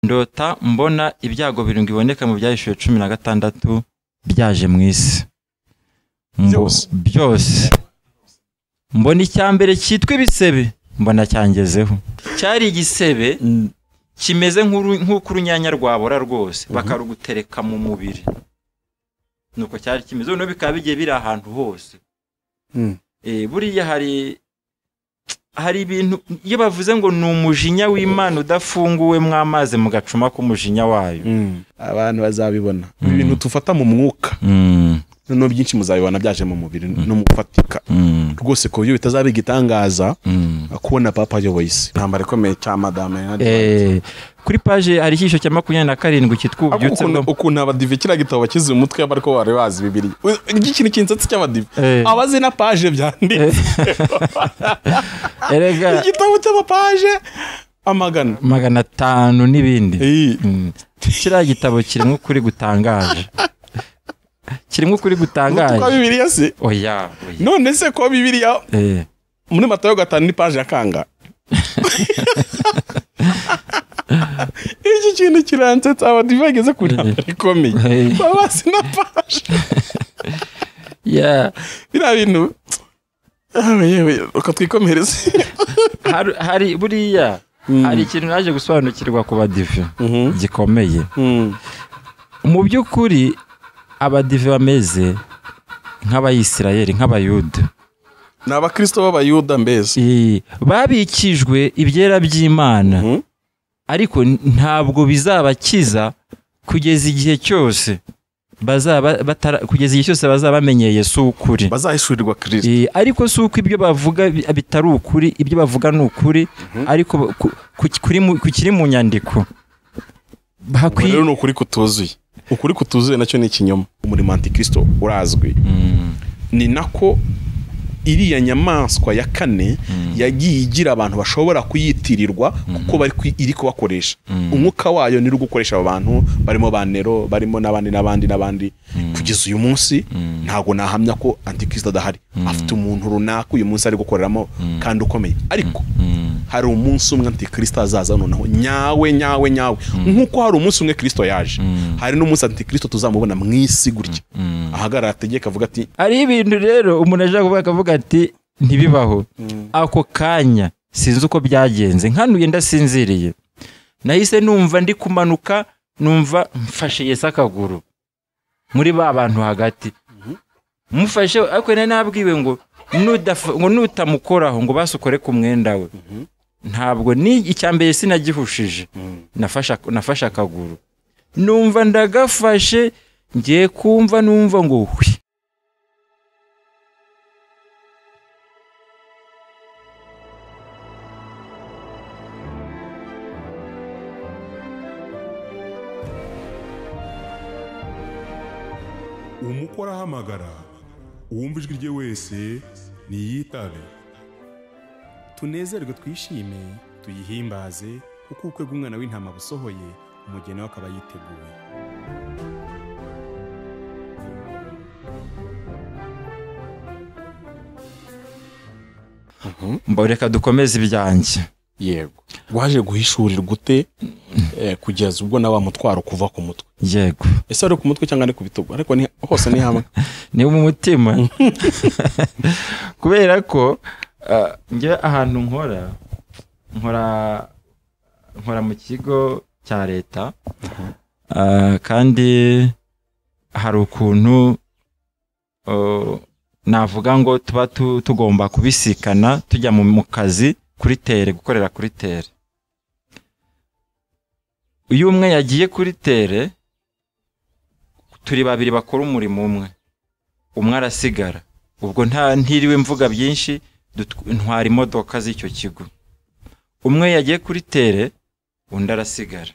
ndota mbona ibyago birindwi biboneka mu byahishuwe 16 byaje mu isi byose. Mbona icyambere cyitwa ibisebe, mbona cyangezeho. Cyari igisebe kimeze nk'uko urunyanya rwabora rwose bakarugutereka mu mubiri. Nuko cyari kimeze, none bikaba bigiye biri ahantu hose. Buriya hari ibintu iyo bavuze ngo ni umujinya w'Imana udafunguwe mwamaze mu gacuma k'umujinya wayo, abantu bazabibona. Ibintu tufata mu mwuka no byinshi muzabibona byaje mu mubiri no mu gufatika rwose, ko byo bitazaba igitangaza kubona papa ayoboye isi. Ntambara ikomeye cya madame. Kuri page hari icyisho cya 27 cyitwa ubyutse ukuntu abadive kira gitabo bakize umutwe y'abariko bari bazi Bibiliya. Igikini kinsatsi cy'abadive abazi na page byanditse. Erega igitabo cy'amapage amagana 500 n'ibindi. Kira gitabo kirimo kuri gutangaje. Kirimo kuri gutangaje. Kwa Bibiliya se? Oya. None se ko Bibiliya muri Matayo 5 ni page yakanga. Iki kintu kiransetsa abadive bageze kuri ikomeye. Babasi na page. Bira bintu. Yewe ukatwikomereza. Hari buriya hari ikintu naje gusobanukirwa ku badive gikomeye. Mu by'ukuri abadive bameze nk'abayisirayeli, nk'abayuda. N'abakristo b'abayuda mbese. Babikijwe ibyera by'Imana. Ariko ntabwo bizabakiza kugeza igihe cyose kugeza igihe cyose bazabamenyeye Yesu ukuri, bazahishurirwa Kristo. Ariko si uko ibyo bavuga bitari ukuri, ibyo bavuga ni ukuri, ariko kukiri mu nyandiko rero ni ukuri kutuzuye. Ukuri kutuzuye nacyo ni ikinyoma. Umurimo antikristo urazwi. Ni nako iriya nyamaswa ya kane yagiye igira abantu bashobora kuyitirirwa kuko bari iri kubakoresha. Umwuka wayo ni rugukoresha abantu barimo banero, barimo n'abandi kugeza uyu munsi. Ntago nahamya ko antikristo adahari. Afite umuntu runaka uyu munsi ari gukoreramo kandi ukomeye. Ariko hari umunsi umwe antikristo azaza noneho nyawe nkuko hari umunsi umwe Kristo yaje. Hari n'umunsi antikristo tuzamubona mu isi gutya ahagarara ategeka avuga ati ari ibintu rero umuntu aje kuvuga ati ntibibaho. Ako kanya sinzi uko byagenze, nkanuye ndasinziriye, nahise numva ndi kumanuka, numva mfashe Yesu akaguru muri ba bantu hagati, mufashe. Ariko nabwiwe ngo nutamukoraho ngo basukore ku mwenda we. Ntabwo ni icyambere sinagihushije, nafashe akaguru, numva ndagafashe, ngiye kumva numva ngo hwi. Umukora hamagara uwumva ijwi rye wese niyitabe. Tunezerwe twishime tuyihimbaze kuko ukwe bw'umwana w'intama busohoye, umugeni we akaba yiteguye. Mboreka dukomeze ibyanjye. Yego. Waje guhishurirwa gute kugeza ubwo na wa mutwaro kuva ku mutwe? Yego. Ese ari ku mutwe cyangwa ari ku bitugu? Ariko ni hose ni hamwe. Ni mu mutima. Kubera ko nge ahantu nkora mu kigo cya leta, kandi hari ukuntu navuga ngo tuba tugomba kubisikana tujya mu kazi kuri tere, gukorera kuri tere. Uyu umwe yagiye kuri tere, turi babiri bakora umurimo umwe arasigara. Ubwo ntiriwe mvuga byinshi, ntwara imodoka z'icyo kigo. Umwe yagiye kuri tere, undi arasigara.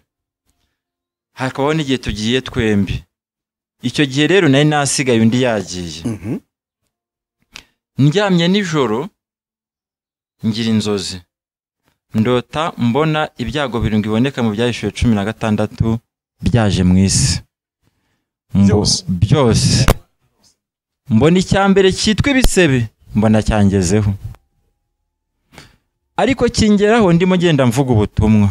Hakabaho n'igihe tugiye twembi. Icyo gihe rero nari nasigaye, undi yagiye. Ndyamye nijoro ngira inzozi, ndota mbona ibyago birindwi biboneka mu byahishuwe 16 byaje mu isi byose. Mbona icyambere cyitwa ibisebe, mbona cyangezeho. Ariko kingeraho ndimo ngenda mvuga ubutumwa.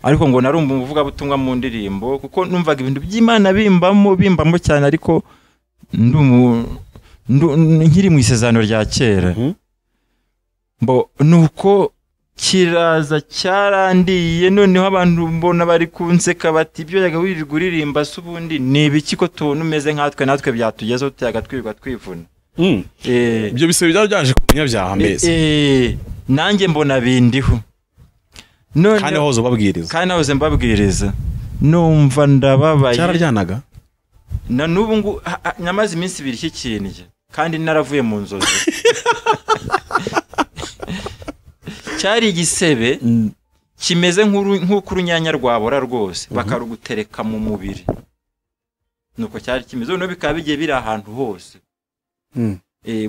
ariko ngo narumva umuvuga butumwa mu ndirimbo kuko numvaga ibintu by'Imana bimbamo cyane ariko nkiri mu isezerano rya kera mbo nuko kiraza cyarandiye noneho abantu mbona bari kunseka bati ibyo yaga wirirwa uririmba se ubundi ni ibiki ko tubona umeze natwe byatugezeho tutayaga twirirwa twivuna ibyo bisebe byaje kumenya byaha mbese nanjye mbona bindiho none kandi hoze mbabwiriza numva ndababaye cyararyanaga na nubu ngo nyamaze iminsi 2 cy'ikindye kandi naravuye mu nzozi cyari igisebe kimeze nk'ukurunyanya rwabora rwose bakarugutereka mu mubiri nuko cyari kimeze no bikaba bigiye biri ahantu hose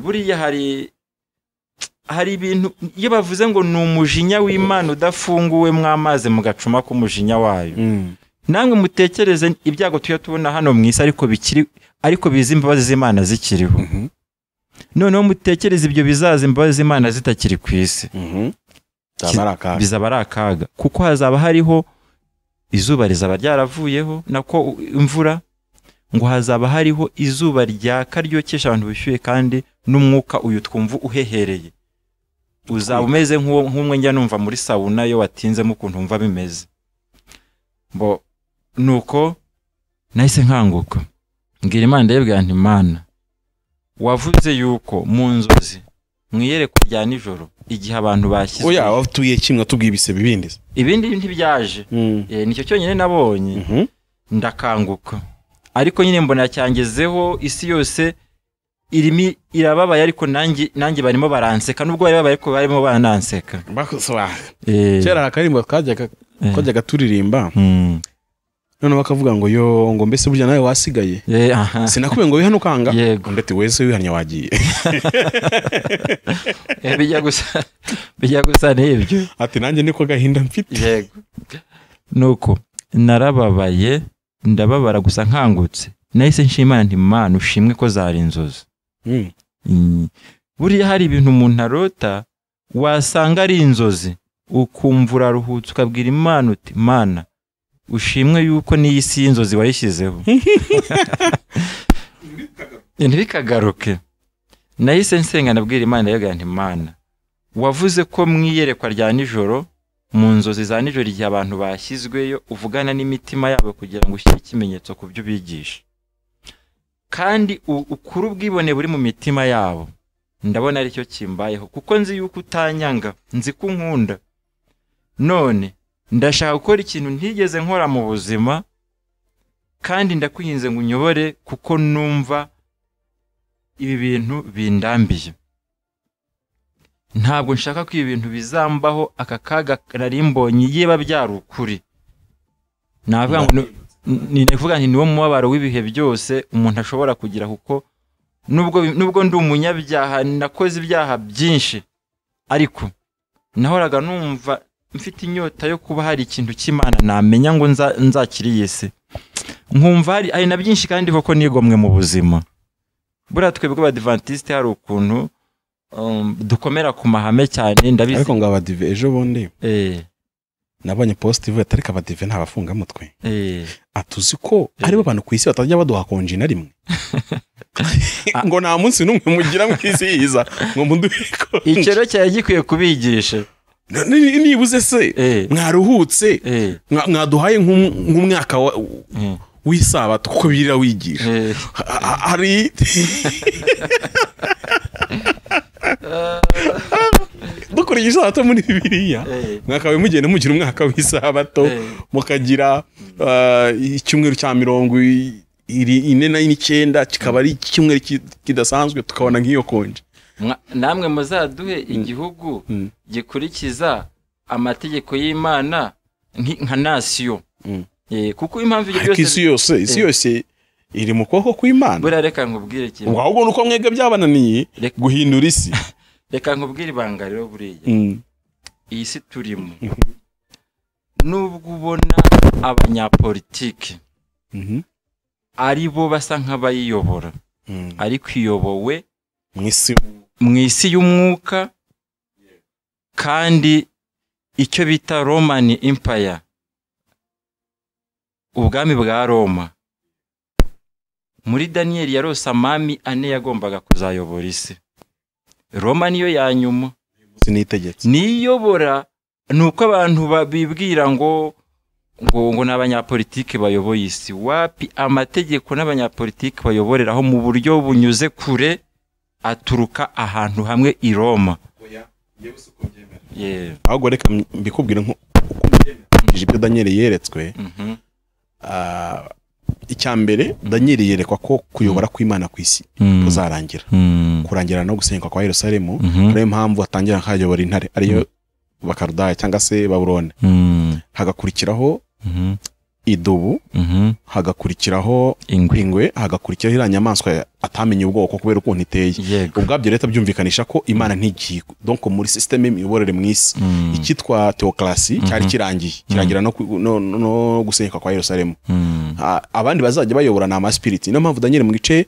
buriya hari ibintu iyo bavuze ngo ni umujinya w'Imana udafunguwe mw'amazi mu gacuma k'umujinya wayo namwe mutekereze ibyago tuyo tubona hano mu isi ariko biza imbabazi z'Imana zikiriho noneho mutekereze ibyo bizaza imbabazi z'Imana zitakiri ku isi bizaba ari akaga kuko hazaba hariho izuba rizaba ryaravuyeho nako imvura ngo hazaba hariho izuba ryaka ryokesha abantu bishyuye kandi n'umwuka uyu twumva uhehereye uzaba umeze nk'umwe njya numva muri sauna yo watinzemo ukuntu umva bimeze bo nuko nahise nkanguka ngira Imana ndebwa nti Imana wavuze yuko mu nzozi mwiyereko rya nijoro igihe abantu bashyizwe oya watuye kimwe tubwiye ibisebe ibindi ntibyaje nicyo cyonyine nabonye ndakanguka ariko nyine mbona cyangezeho isi yose irababaye ariko nanjye barimo baranseka nubwo bari babaye ariko barimo bananseka kera akarimbo kajyaga turirimba none bakavuga ngo ngo mbese burya nawe wasigaye sinakubwiye ngo wihane ukanga ndetse wese wihanye wagiye bijya gusa n'ibyo ati nanjye niko gahinda mfite yego nuko narababaye ndababara gusa nkangutse nahise nshimana nti Imana ushimwe ko zari inzozi buriya hari ibintu umuntu arota wasanga ari inzozi ukumva uraruhutse ukabwira Imana uti Imana ushimwe yuko n'iyi si y'inzozi wayishyizeho ntibikagaruke nahise nsenga nabwira Imana yaga nti Imana wavuze ko mwiyerekwa rya nijoro mu nzozi za nijoro igihe abantu bashyizweyo uvugana n'imitima yabo kugira ngo ushyire ikimenyetso ku byo bigisha kandi ukuri ubwibone buri mu mitima yabo ndabona ari cyo kimbayeho kuko nzi yuko utanyanga nzi ko unkunda none ndashaka gukora ikintu ntigeze nkora mu buzima kandi ndakwinze ngo unyobore kuko numva ibi bintu bindambiye ntabwo nshaka ko ibi bintu bizambaho aka kaga narimbonye yeba byari ukuri navuga ngo nivuga nti niwo mubabaro w'ibihe byose umuntu ashobora kugira kuko nubwo ndi umunyabyaha nakoze ibyaha byinshi ariko nahoraga numva mfite inyota yo kuba hari ikintu cy'Imana namenya ngo nzakiriye se nkumva hari na byinshi kandi koko nigomwe mu buzima buriya twebwe abadivantiste hari ukuntu dukomera ku mahame cyane ndabizi ariko ngo abadive ejo bundi nabonye positive atarika abadive ntabafunga mutwe atuzi ko aribo bantu ku isi batajya baduha konji na rimwe ngo nta munsi n'umwe mugira mu isi yiza ngo munduhiko icyo cyari gikwiye kubigisha nibuze se mwaruhutse mwaduhaye nk'umwaka w'isabato kuko birira wigisha hari dukurikije isabato muri Bibiliya mwakabaye mugenda mugira umwaka w'isabato mukagira icyumweru cya 49 kikaba ari icyumweru kidasanzwe tukabona nk'iyo konje namwe muzaduhe igihugu gikurikiza amategeko y'Imana nka nasiyo kuko impamvu isi yose iri mu kuboko kw'Imana buriya reka nkubwire ikintu ahubwo nuko mwebwe byabananiye guhindura isi reka nkubwire ibanga rero buriya iyi si turimo nubwo ubona abanyapolitike ari bo basa nk'abayiyobora ariko iyobowe mu isi y'umwuka kandi icyo bita Roman Empire ubwami bwa Roma. Muri Daniyeli yarose amami ane yagombaga kuzayobora isi. Roma niyo ya nyuma sinitegetse niyobora, nuko abantu babibwira ngo n'abanyapolitike bayoboye isi. Wapi, amategeko n'abanyapolitike bayoboreraho mu buryo bunyuze kure aturuka ahantu hamwe i Roma. ahubwo reka mbikubwire uko ibyo Daniyeli yeretswe. Icyambere Daniyeli yerekwa ko kuyobora kw'Imana ku isi kuzarangira, kurangira no gusenyuka kwa Yerusalemu. Ariyo mpamvu atangira nkayobora intare ariyo Bakarudaya cyangwa se Babuloni. Hagakurikiraho idubu, hagakurikiraho ingwe, hagakurikiraho iriya nyamaswa atamenye ubwoko kubera ukuntu iteye. Ubwabyo leta byumvikanisha ko Imana ntigiye, donc muri systeme y'imiyoborere mu isi ikitwa theocracy cyari kirangira no gusenyuka kwa Yerusalemu. Abandi bazajya bayobora na spirit. Niyo mpamvu Daniel mu gice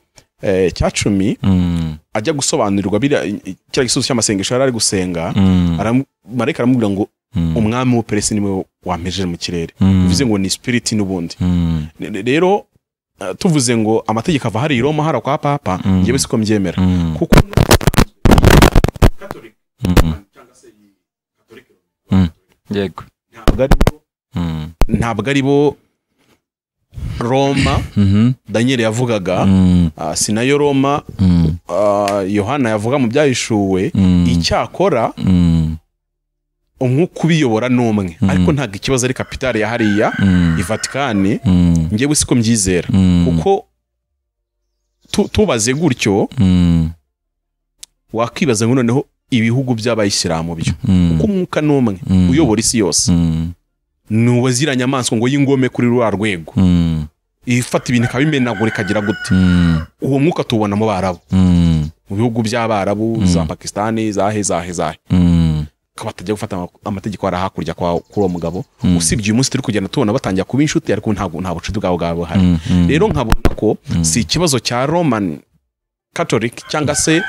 cya 10 ajya gusobanurirwa kira gisubizo cy'amasengesho ari gusenga, marayika aramubwira ngo umwami w'Uperesi niwe wampejeje mu kirere. Bivuze ngo ni spirit n'ubundi. Rero tuvuze ngo amategeko ava hari i Roma hara kwa papa, ngiye siko mbyemera kuko Catholic cyangwa se yego ntabwo ari bo Roma Daniel yavugaga, sinayo Roma Yohana yavuga mu byahishuwe. Icyakora umwuka ubiyobora n'umwe, ariko ntabwo ikibazo ari kapitale ya hariya i Vatikani. Ngiye siko mbyizera kuko tubaze gutyo wakwibaza ngo noneho ibihugu by'abayisilamu byo kuko umwuka n'umwe uyobora isi yose nuwazira nyamaswa ngo y'ingome kuri rwa rwego ifata ibintu kabimenagura ikagira gute. Uwo mwuka tubona mu Barabu, mu bihugu by'Abarabu za Pakistani zahe kabatajya gufata amategeko ara hakurya kuri uwo mugabo. Usibye uyu munsi turi kugenda tubona batangira kuba inshuti, ariko nta bucuti bwabo hari. Rero nkabona ko si ikibazo cya Roman Catholic cyangwa se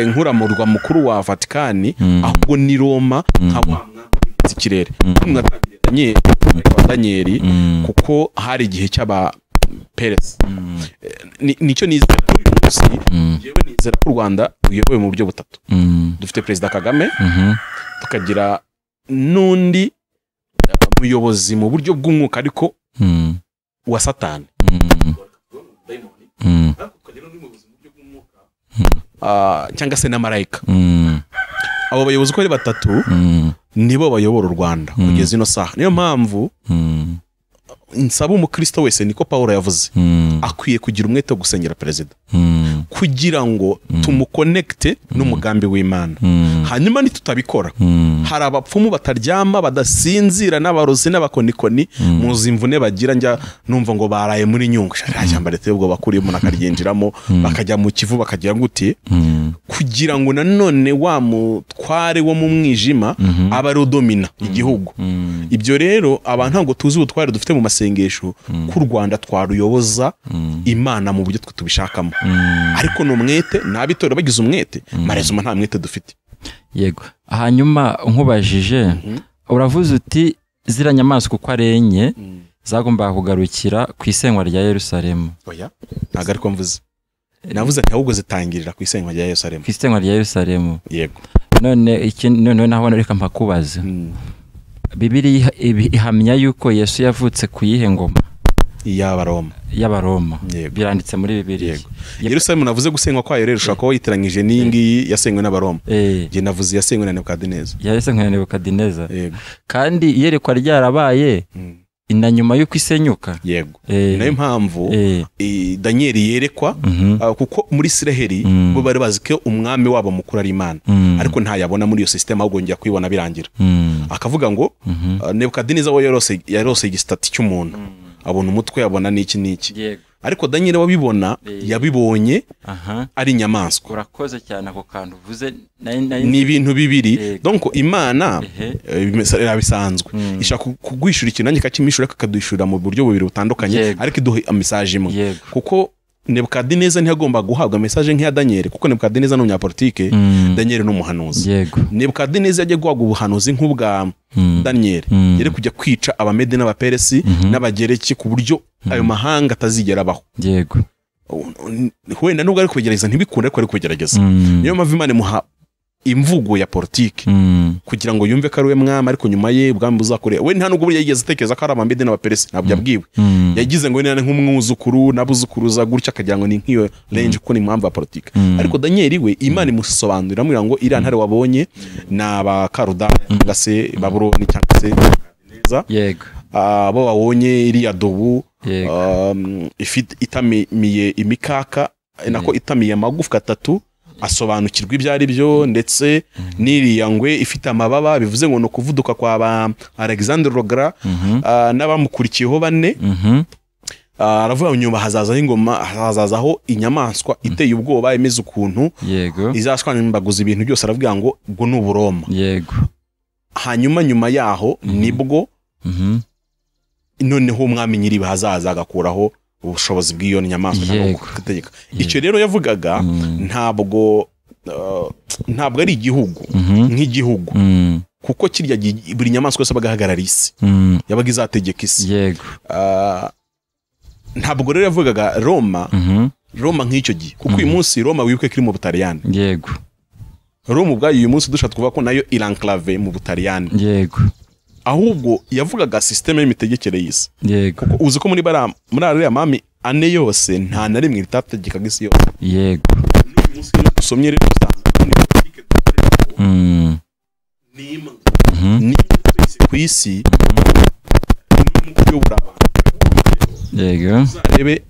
nkuramurwa mukuru wa Vatikani, ahubwo ni Roma nk'ikirere Daniel kuko hari igihe cy'aba Perez. Nicyo nizera kuri munsi, yewe nizera ko Rwanda uyoboye mu buryo butatu. Dufite Perezida Kagame, tukagira n'undi muyobozi mu buryo bw'umwuka ariko wa Satani. Cyangwa se na marayika. Abo bayobozi ko ari batatu nibo bayobora u Rwanda kugeza ino saha. Niyo mpamvu nsaba umukristo wese, niko Paulo yavuze, akwiye kugira umwete wo gusengera perezida kugira ngo tumuconnecte n'umugambi w'Imana. Hanyuma nitutabikora, hari abapfumu bataryama badasinzira n'abarozi n'abakonikoni muzi imvune bagira. Njya numva ngo baraye muri Nyungwe, cyangwa leta ubwo bakuriye umuntu akaryinjiramo bakajya mu Kivu bakagira gute, kugira ngo nanone wa mutware wo mu mwijima aba ari domina igihugu. Ibyo rero abantu ntabwo tuzi ubutware dufite mu masengesho ku Rwanda twaruyoboza Imana mu buryo tubishakamo, ariko no mwete nabitora bagize umwete. Marezuma nta mwete dufite. Yego, hanyuma nkubajije uravuze uti zira nyamaswa uko arenye zagomba kugarukira ku isenywa rya Yerusalemu. Oya, ntago ariko mvuze. Navuze ati ahubwo zitangirira ku isenywa rya Yerusalemu. Ku isenywa rya Yerusalemu. Yego. None naho reka mpakubaza. Bibiliya ihamya yuko Yesu yavutse ku yihe ngoma? Y'Abaroma. Biranditse muri Bibiliya. Yerusalemu navuze gusenywa kwayo rero ushaka ko yitiranyije n'ingi yasenywe n'Abaroma. Je navuze yasenywe na Nebukadineza. Yasenywe na Nebukadineza. Kandi iyerekwa ryarabaye ina nyuma yuko isenyuka. Yego. Nayo mpamvu Daniel yerekwa kuko muri Isiraheli bo bari bazi ko umwami wabo mukuru ari Imana, ariko ntayabona muri iyo system, ahubwo ngiye kwibona birangira. Akavuga ngo Nebukadineza we yarose igistati cy'umuntu, abona umutwe, abona n'iki. Ariko Daniel wabibona yabibonye ari inyamaswa. Urakoze cyane ako kantu uvuze. Ni ibintu bibiri. Donc Imana bisanzwe ishaka kugwishura ikintu nanjye kakimishura kakadushura mu buryo bubiri butandukanye, ariko iduhe message imwe. Kuko Nebukadineza ntiyagomba guhabwa message nk'iya Daniel kuko Nebukadineza ni umunyapolitike, Daniel ni umuhanuzi. Yego. Nebukadineza yagiye guhabwa ubuhanuzi nk'ubwa Daniel, yari kujya kwica abamede n'abaperesi n'abagereki ku buryo ayo mahanga atazigera abaho. Yego. Wenda nubwo ari kugerageza ntibikunda ariko ari kugerageza. Niyo mpamvu Imana imuha imvugo ya politiki kugira ngo yumve ko ari we mwami, ariko nyuma ye ubwami buzakorera we. Nta nubwo burya yigeze atekereza ko ari abamede n'abaperesi, ntabwo yabwiwe. Yagize ngo ni nk'umwuzukuru n'abuzukuruza gutya, akagira ngo ni nk'iyo range kuko ni impamvu ya politiki. Ariko Daniel we Imana imusobanurira amubwira ngo iriya ntare wabonye ni abakarudani cyangwa se Babuloni cyangwa se Nebukadineza. Yego. Abo wabonye iriya dobu ifite itamiye imikaka nako itamiye amagufwa atatu, asobanukirwa ibyo ari byo, ndetse n'iriya ngwe ifite amababa, bivuze ngo no kuvuduka kwa ba Alexander Rogra n'abamukurikiyeho bane. Aravuga nyuma hazazaho ingoma, hazazaho inyamaswa iteye ubwoba imeze ukuntu. Yego. Izashwanyaguza ibintu byose. Aravuga ngo ubwo ni Uburoma. Yego. Hanyuma nyuma yaho nibwo noneho umwami nyiri hazaza agakuraho ubushobozi bw'iyo nyamaswa cyangwa kutegeka. Icyo rero yavugaga ntabwo ari igihugu nk'igihugu, kuko kirya buri nyamaswa yose bagahagarara isi, yabaga izategeka isi. Yego. Ntabwo rero yavugaga Roma nk'icyo gihe, kuko uyu munsi Roma wibuke kiri mu Butaliyani. Yego. Roma ubwayo uyu munsi dushaka kuvuga ko nayo iranclave mu Butaliyani. Yego. Ahubwo yavugaga systeme y'imitegekere y'isi. Yego. Kuko uzi ko muri ariya mami ane yose nta na rimwe ritategekaga isi yose. Yego. N'uyu munsi dusomye rero usanga ni politike ni ku isi no kuyobora abantu. Yego. Uzarebe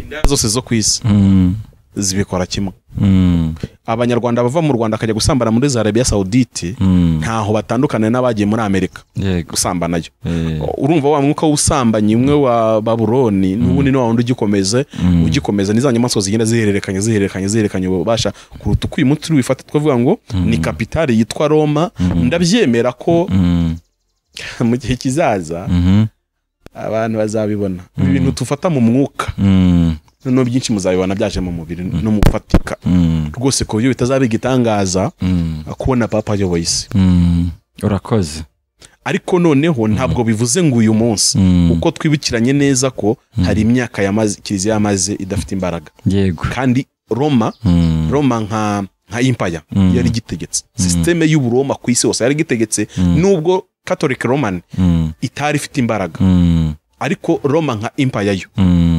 indaya zose zo ku isi zibikora kimwe. Abanyarwanda bava mu Rwanda akajya gusambana muri Arabia Saudite ntaho batandukana n'abagiye muri Amerika gusambanayo. Urumva wa mwuka w'ubusambanyi umwe wa Babuloni n'ubundi ni wa wundi ugikomeza n'izanyamaswa zigenda zihererekanye ubasha kuruta uko uyu munsi wifata twavuga ngo ni kapitali yitwa Roma. Ndabyemera ko mu gihe kizaza abantu bazabibona ibintu tufata mu mwuka, no byinshi muzabibona byaje mu mubiri no mu gufatika rwose, ko byo bitazabiga itangaza kubona papa ayoboye isi. Urakoze. Ariko noneho ntabwo bivuze ngo uyu munsi uko twibukiranye neza ko hari imyaka kiliziya yamaze idafite imbaraga. Yego. Kandi Roma nka empire yari gitegetse systeme y'Uburoma ku isi hose, yari gitegetse nubwo Catholic Roman itari ifite imbaraga, ariko Roma nka empire yo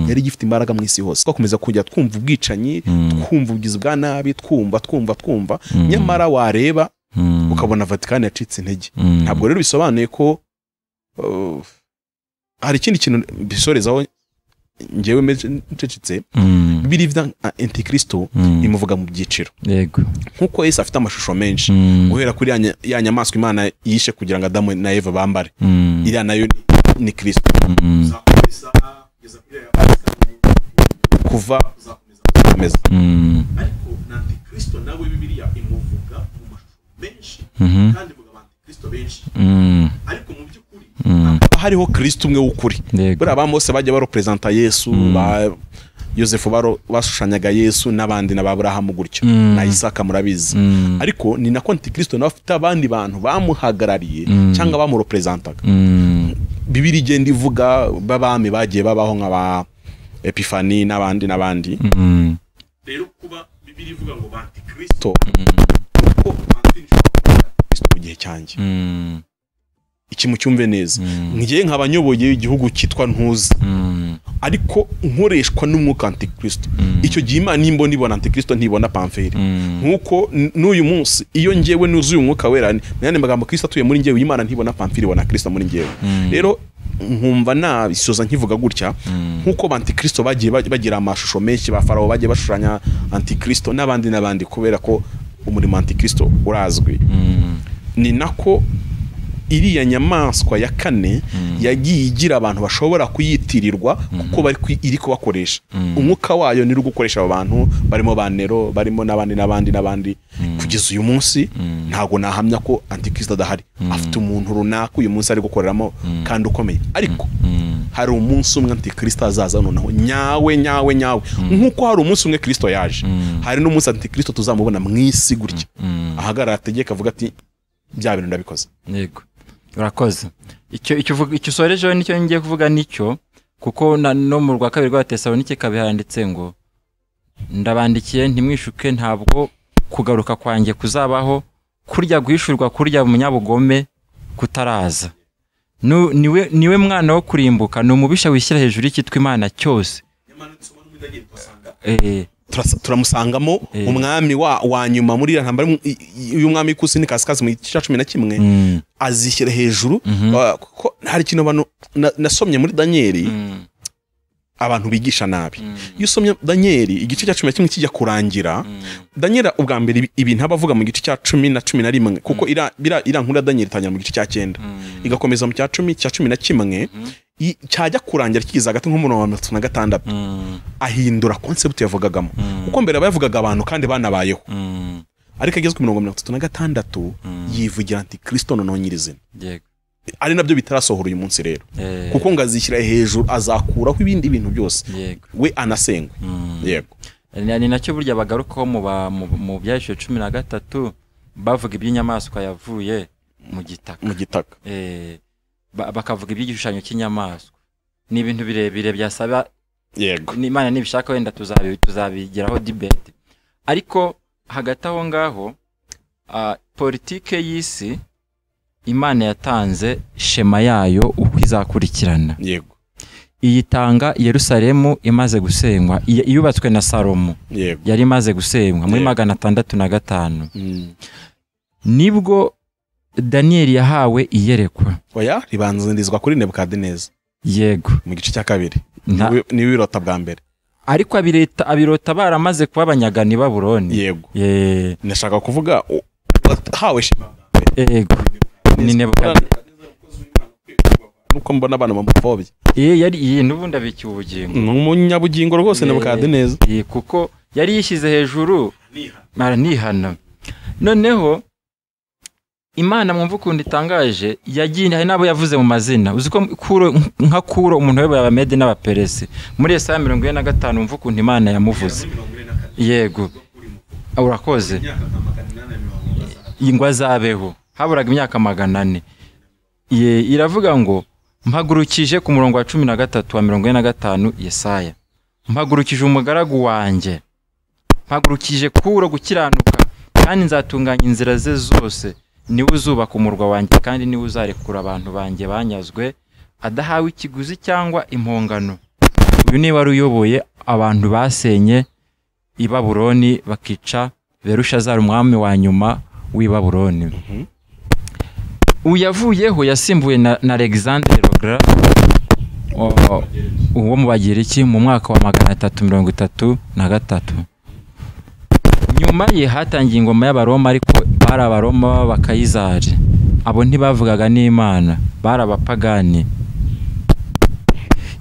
yari gifite imbaraga mu isi hose. Twakomeza kujya twumva ubwicanyi, twumva ubugizi bwa nabi, twumva nyamara wareba ukabona Vatican yacitse intege. Ntabwo rero bisobanuye ko hari ikindi kintu bisorezaho ngewe ncecitse. Bibiliya Antikristo imuvuga mu byiciro. Yego. Nkuko Yesu afite amashusho menshi, guhera kuri ya nyamaswa Imana yishe kugira ngo Adamu na Eva bambare, iriya nayo ni Kristo. Kuva uzakomeza. Ariko Antikristo nawe Bibiliya imuvuga mu mashusho menshi, kandi muvuga Antikristo benshi. Ariko mu by'ukuri hariho Kristo umwe w'ukuri. Buri abamose bajya barepresenta Yesu, ba Yosefu bashushanyaga Yesu n'abandi na Abrahamu gutyo na Isaka murabizi. Ariko ni nako Antikristo nawe afite abandi bantu bamuhagarariye cyangwa bamurepresentaga. Bibiliya igenda ivuga babami bagiye babaho nk'aba Epifani n'abandi. Rero kuba Bibiliya ivuga ngo Antikristo ko Antikristo mu gihe cyanjye iki mucyumve neza. Ngiye nk'abanyoboye igihugu cyitwa Ntuzi, ariko nkoreshwa n'umwuka Antikristo. Icyo gihe Imana nimbona ibona Antikristo ntibona Pamfili. Nkuko n'uyu munsi iyo ngewe nuzuye umwuka wera, n'ayandi magambo Kristo atuye muri ngewe, Imana ntibona Pamfili, ibona Kristo muri ngewe. Rero nkumva nabisoza nkivuga gutya, nkuko Antikristo bagiye bagira amashusho menshi, ba Farawo bagiye bashushanya Antikristo n'abandi kubera ko umurimo Antikristo urazwi. Ni nako iriya nyamaswa ya kane yagiye igira abantu bashobora kuyitirirwa kuko iri kubakoresha. Umwuka wayo ni gukoresha abo bantu barimo ba Nero, barimo n'abandi kugeza uyu munsi. Ntago nahamya ko Antikristo adahari, afite umuntu runaka uyu munsi ari gukoreramo kandi ukomeye. Ariko hari umunsi umwe Antikristo azaza noneho nyawe nk'uko hari umunsi umwe Kristo yaje, hari n'umunsi Antikristo tuzamubona mu isi gutya ahagarara ategeka avuga ati bya bintu ndabikoze. Yego, urakoze. Icyo sorejeho nicyo ngiye kuvuga nicyo, kuko no mu rwa kabiri rwa Tesalonike kabihanditse ngo ndabandikiye ntimwishuke, ntabwo kugaruka kwanjye kuzabaho kurya guhishurwa kurya umunyabugome kutaraza. Niwe mwana wo kurimbuka, ni umubisha wishyira hejuru y'ikitwa Imana cyose. Turamusangamo umwami wa nyuma muri ntambara y'umwami w'ikusi n'ikasikazi mu gice cya 11 azishyira hejuru. Kuko hari ikintu abantu nasomye muri Danieli abantu bigisha nabi. Iyo usomye Danieli igice cya 11 kijya kurangira, Danieli ubwa mbere ibintu abavuga mu gice cya 10 na 11, kuko ira nkuru Danieli itangira mu gice cya 9 igakomeza mu cya 10 cya 11 cyajya kurangira kigize hagati nko mu 36 ahindura concept yavugagamo. Kuko mbere abavugaga abantu kandi banabayeho, ariko ageze ku 36 yivugira Antikristo nononyirizina. Yego, ari nabyo bitarasohora uyu munsi rero, kuko ngazishyira hejuru azakuraho ibindi bintu byose. We anasengwe. Yego, ni nacyo burya bagarukaho mu byahishwe 13 bavuga iby'inyamaswa yavuye mu gitaka. Bakavuga iby'igishushanyo cy'inyamaswa. Ni ibintu birebire byasaba. Yego, Imana nibishaka wenda tuzabigeraho debate. Ariko hagati aho ngaho politike y'isi Imana yatanze shema yayo uko izakurikirana. Yego, iyitanga Yerusalemu imaze gusenywa, yubatswe na Salomo. Yari imaze gusenywa muri 605. Nibwo Daniel yahawe iyerekwa. Oya, ribanzirizwa kuri Nebukadineza. Yego, mu gice cya 2 ni birota bwa mbere. Ariko abirota baramaze kuba abanyagani Babuloni. Yego, nashaka kuvuga hawe shema. Yego, ni Nebukadineza nuko mbona abantu bamupfobye. Yari n'ubundi abikiye ubugingo, n'umunyabugingo rwose Nebukadineza. Kuko yari yishyize hejuru nihana. Noneho Imana mwumva ukuntu itangaje, yagiye hari nabo yavuze mu mazina. Uzi ko Kuro umuntu wayoboye Abamedi n'Abaperesi muri Yesaya 45 mwumva ukuntu Imana yamuvuze. Yego, urakoze. Ingwa zabeho haburaga imyaka 400. Iravuga ngo mpagurukije ku murongo wa 13 wa 45 Yesaya, mpagurukije umugaragu wanjye, mpagurukije Kuro gukiranuka, kandi nzatunganya inzira ze zose. Niwe uzubaka umurwa wanjye, kandi niwe uzarekura abantu banjye banyazwe adahawe ikiguzi cyangwa impongano. Uyu ni wari uyoboye abantu basenye i Babuloni bakica Berushazari umwami wa nyuma w'i Babuloni. Uyavuyeho yasimbuwe na Alexandre le Grand uwo mu Bagiriki mu mwaka wa 333. Nyuma ye hatangiye ingoma y'Abaroma, ariko bari Abaroma b'Abakayizari. Abo ntibavugaga n'Imana, bari abapagani.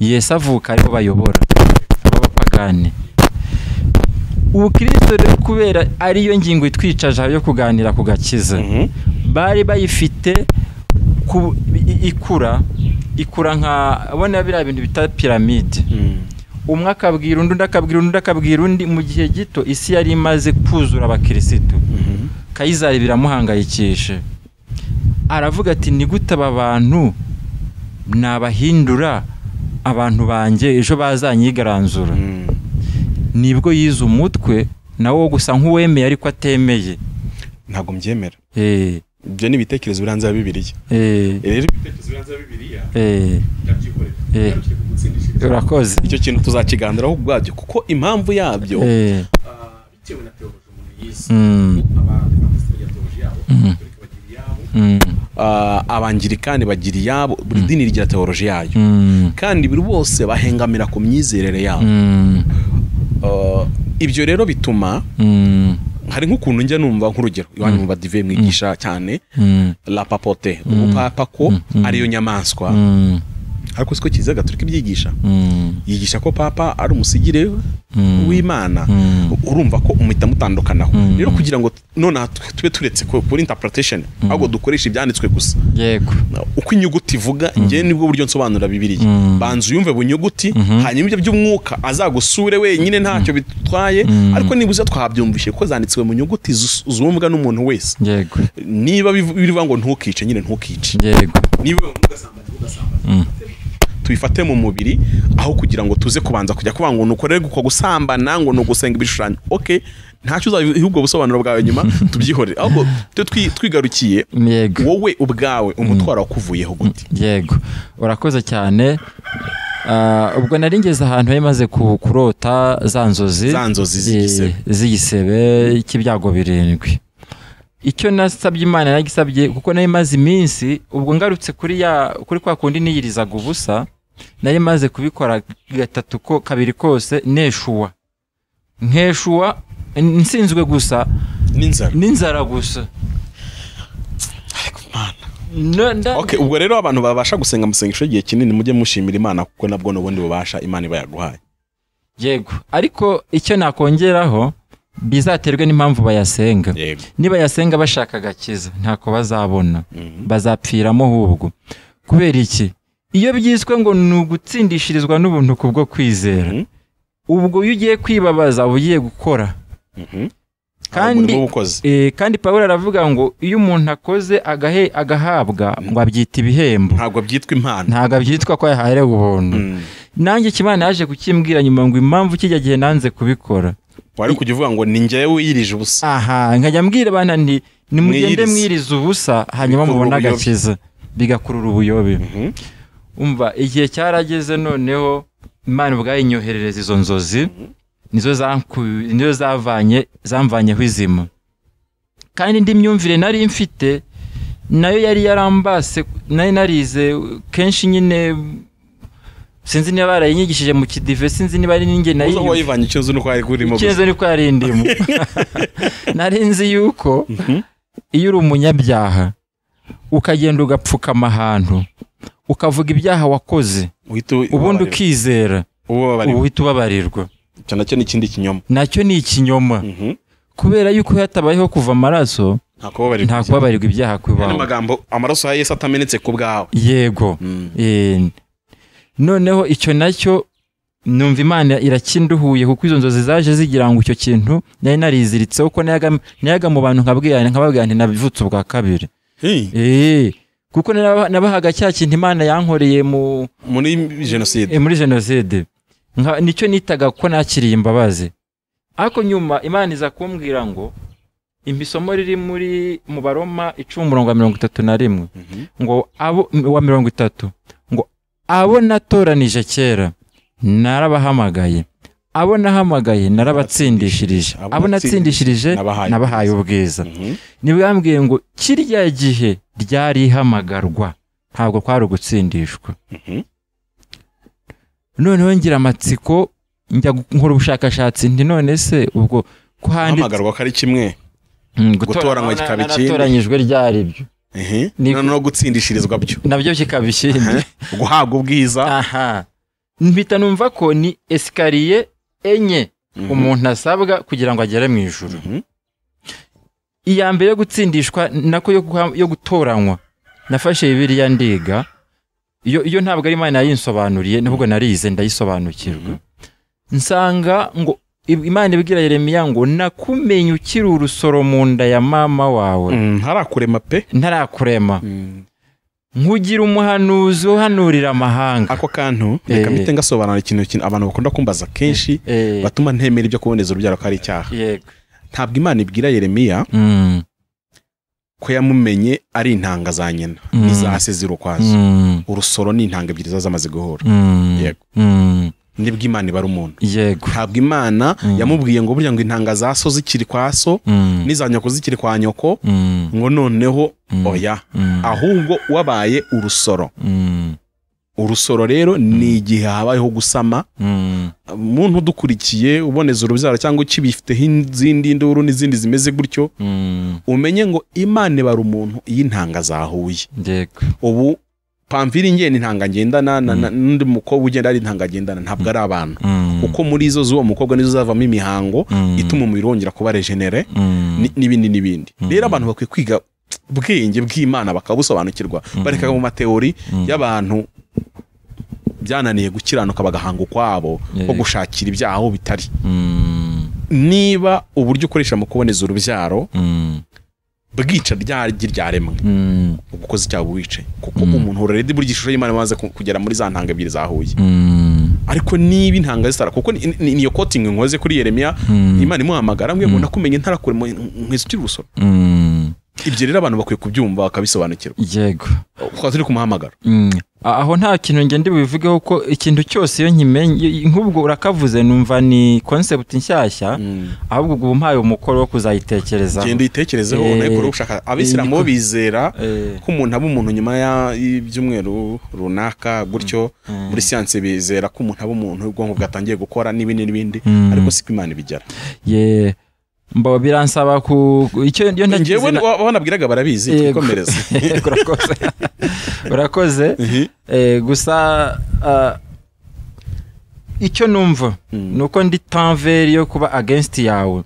Yesu avuka aribo bayobora abapagani. Ubukristo kubera ariyo ngingo itwicaje yo kuganira ku gakiza, bari bayifite ikura nka abona bira ibintu bita piramide. Umwe akabwira undi mu gihe gito isi yari imaze kuzura abakirisitu. Kayizari biramuhangayikisha, aravuga ati ni gute aba bantu nabahindura abantu banjye ejo bazanyigaranzura. Nibwo yize umutwe nawo gusa nk'uwemeye ariko atemeye. Ntago mbyemera. Ibyo ni ibitekerezo biranze Bibiliya. Rero ibitekerezo biranze Bibiliya ndabyikorera. Urakoze. Icyo kintu tuzakiganiraho ubwabyo, kuko impamvu yabyo bitewe na teoloji umuntu yize. Abangirikani bagira iyabo, buri dini rigira teoloji yayo, kandi buri bose bahengamira ku myizerere yabo. Ibyo rero bituma hari nk'ukuntu njya numva nk'urugero iwanyu mu badive mwigisha cyane la papote ubupapa ko ariyo nyamaswa ariko siko Kiliziya Gatolika ibyigisha yigisha ko papa ari umusigire w'Imana urumva ko umuhita mutandukanaho rero kugira ngo none tube turetse ko kuri interpretation ahubwo dukoresha ibyanditswe gusa yego uko inyuguti ivuga ngiye nibwo buryo nsobanura Bibiliya banzu yumve bunyuguti hanyuma ibyo by'umwuka azagusure wenyine ntacyo bitwaye ariko nibuze twabyumvishe ko zanditswe mu nyuguti zumvwa n'umuntu wese yego niba bivuga ngo ntukice nyine ntukice yego niba ugasambana tubifate mu mubiri aho kugira ngo tuze kubanza kujya kuvuga ngo nukorere uko gusambana ngo nugusenga ibishushanyo okay ntacyo uzahubwo busobanuro bwawe nyuma tubyihorere ahubwo twigarukiye wowe ubwawe umutwaro wakuvuyeho gute yego urakoze cyane ubwo nari ngeze ahantu yamaze kurota za nzozi z'igisebe cy'ibyago 7 icyo nasabye Imana nagisabye kuko nayo maze iminsi ubwo ngarutse kuri kwa kundi niyirizaga ubusa nayo maze kubikora 3 ko 2 kose neshuwa nkeshuwa nsinzwe gusa n'inzara gusa okay ubwo rero abantu babasha gusenga musengesho igihe kinini mujye mushimira Imana kuko nabwo n'ubundi bubasha Imana ibayaguhaye yego ariko icyo nakongeraho bizaterwe n'impamvu bayasenga niba yasenga bashaka gakiza ntako bazabona bazapfiramo hubwo kubera iki iyo byiswe ngo nugutsindishirizwa n'ubuntu kubwo kwizera ubwo iyo ugiye kwibabaza ugiye gukora kandi Pawulo aravuga ngo iyo umuntu akoze agahabwa ngo abyita ibihembo ntabwo byitwa impano ntabwo byitwa ko yahaye ubuntu nanjye Imana yaje kukimbwira nyuma ngo impamvu kijya gihe nanze kubikora wari kujya uvuga ngo ni njyewe wirije ubusa nkajya mbwira abana nti nimugende mwiriza ubusa hanyuma mubona agakiza bigakurura ubuyobe umva igihe cyarageze noneho Imana ubwayo inyoherereza izo nzozi nizo zamvanyeho izima kandi indi myumvire nari mfite nayo yari yarambase nari narize kenshi nyine sinzi niba barayinyigishije mu kidive sinzi niba ari ninge nayo uzo wayivanye ikizo nuko ari kurimo ikizo nuko ari ndimo nari nzi yuko iyo uri umunyabyaha ukagenda ugapfukama ahantu ukavuga ibyaha wakoze ubundi ukizera uhita ubabarirwa nacyo n'ikindi kinyoma nacyo ni ikinyoma kubera yuko yatabayeho kuva amaraso nta kubabarirwa ibyaha kwibaho n'amagambo amaraso ya Yesu atamenetse ku bwawe yego noneho icyo nacyo numva Imana irakinduhuye kuko izo nzozi zaje zigira ngo icyo kintu nari nariziritseho ko nayaga mu bantu nkababwira nti nabivutse ubwa kabiri kuko nabahaga cya kintu Imana yankoreye muri jenoside nicyo nitaga ko nakiriye imbabazi ariko nyuma Imana iza kumbwira ngo imbisomo riri mu Baroma 10:31 ngo wa 30 ngo abo natoranije kera narabahamagaye abo nahamagaye narabatsindishirije abo natsindishirije nabahaye ubwiza nibwambwiye ngo kirya gihe ryari hamagarwa ntabwo kwari ugutsindishwa noneho ngira amatsiko njya nkora ubushakashatsi ndi none se ubwo hamagarwa ko ari kimwe gutoranywa kikaba ikindi natoranyijwe ryari byo no gutsindishirizwa byo nabyo kikaba ikindi guhabwa ubwiza mpita numva ko ni esikariye enye umuntu asabwa kugira ngo agere mu ijuru iya mbere yo gutsindishwa nako yo gutoranywa nafashe Bibiliya ndiga iyo ntabwo ari Imana yinsobanuriye nubwo narize ndayisobanukirwa nsanga ngo Imana ibwira Yeremiya ngo nakumenye ukiri urusoro mu nda ya mama wawe ntarakurema pe ntarakurema nkugira umuhanuzi uhanurira amahanga ako kantu reka mpite ngasobanura ikintu abantu bakunda kumbaza kenshi batuma ntemera ibyo kuboneza urubyaro ko ari icyaha ntabwo Imana ibwira Yeremiya ko yamumenye ari intanga za nyina n'izase zirukwazo urusoro ni intanga ebyiri zamaze guhura yego nibwo Imana ibara umuntu yego ntabwo Imana yamubwiye ngo burya ngo intanga za so zikiri kwa so n'izanyoko zikiri kwa nyoko ngo noneho oya ahubwo wabaye urusoro urusoro rero ni igihe habayeho gusama. Umuntu udukurikiye uboneza urubyaro cyangwa ukibifiteho izindi nduru n'izindi zimeze gutyo, umenye ngo Imana ibara umuntu iyo intanga zahuye. Ubu Pamvili ngene intanga ngendana n'undi mukobwa ugenda ari intanga ngendana ntabwo ari abantu, kuko muri izo z'uwo mukobwa nizo zavamo imihango ituma umubiri wongera kuba regenere n'ibindi. Rero abantu bakwiye kwiga ubwenge bw'Imana bakabusobanukirwa, bareka mu mateori y'abantu byananiye gukiranuka bagahanga ukwabo ko gushakira ibyaha aho bitari. Niba uburyo ukoresha mu kuboneza urubyaro bwica ryaremwe, ugukoze icyaha wice, kuko umuntu already burya ishusho y'Imana maze kugera muri za ntanga ebyiri zahuye. Ariko niba intanga zitara, kuko niyo quoting nkoze kuri Yeremiya, Imana imuhamagara ngo nakumenye ntarakure nk'isukira urusoro. Ibyo rero abantu bakwiye kubyumva bakabisobanukirwa. Yego. Kwa turi kumuhamagara. Aho nta kintu ngende bivugeho ko ikintu cyose iyo nkimenye nk'ubwo urakavuze numva ni concept nshyashya, ahubwo ubwo mpaye umukoro wo kuzayitekereza. Genda itekerezeho nayikora ushaka. Abisiramu bizera ko umuntu aba umuntu nyuma y'ibyumweru runaka gutyo, muri science bizera ko umuntu aba umuntu ubwonko bwatangiye gukora n'ibindi, ariko siko Imana ibigera. Mbo biransaba ku icyo ndio ntagize wanabwiraga barabizi twikomereza. Urakoze. Gusa icyo numva nuko ndi tanveri yo kuba against yawe,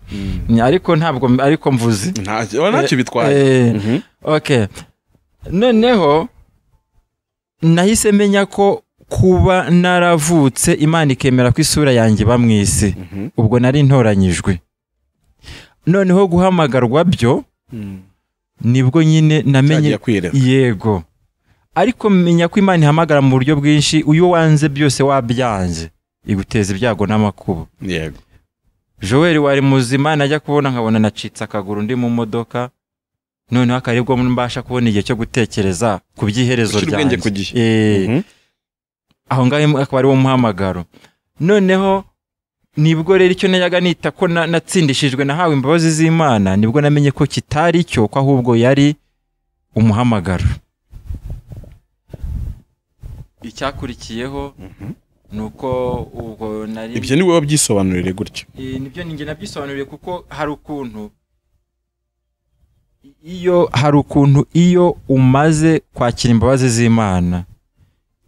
ariko ntabwo ariko mvuze ntacyo bitwaye. Okay, noneho nahise menya ko kuba naravutse Imana ikemera ko isura yanjye bamwisi, ubwo nari ntoranyijwe. Noneho guhamagarwa byo nibwo nyine namenye. Yego, ariko menya ko Imana ihamagara mu buryo bwinshi. Uyo wanze byose wabyanze iguteza ibyago n'amakuba. Yego, Joel wari muzima najya kubona nkabona nacitse akaguru ndi mu modoka, noneho akaribwo mbasha kubona igihe cyo gutekereza ku by'iherezo ryanjye. Aho ngaho akaba ari wo muhamagaro. Noneho nibwo rero icyo nayaga nita ko natsindishijwe nahawe imbabazi z'Imana, nibwo namenye ko kitari cyo, ko ahubwo yari umuhamagaro. Icyakurikiyeho nuko ubwo nari ibyo ni wowe wabyisobanurire gutyo. Nibyo ninjye nabyisobanuriye, kuko hari ukuntu iyo umaze kwakira imbabazi z'Imana,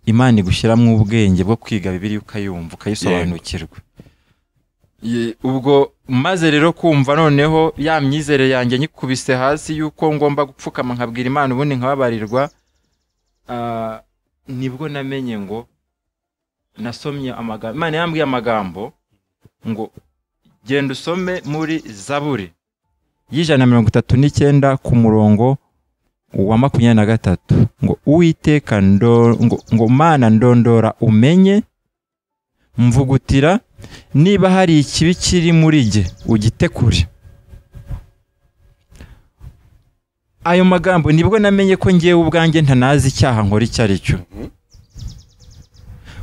Imana igushyiramo ubwenge bwo kwiga Bibiliya ukayumva ukayisobanukirwa. Ubwo maze rero kumva noneho ya myizere yanjye nyikubise hasi yuko ngomba gupfukama nkabwira Imana ubundi nkababarirwa, nibwo namenye ngo nasomye amagambo. Imana yambwiye amagambo ngo genda usome muri Zaburi y'139 ku murongo wa 23 ngo Uwiteka ngo Mana ndondora umenye, mvugutira niba hari ikibi kiri muri jye ugitekure. Ayo magambo nibwo namenye ko ngiye ubwanjye ntanazi icyaha nkora icyo ari cyo,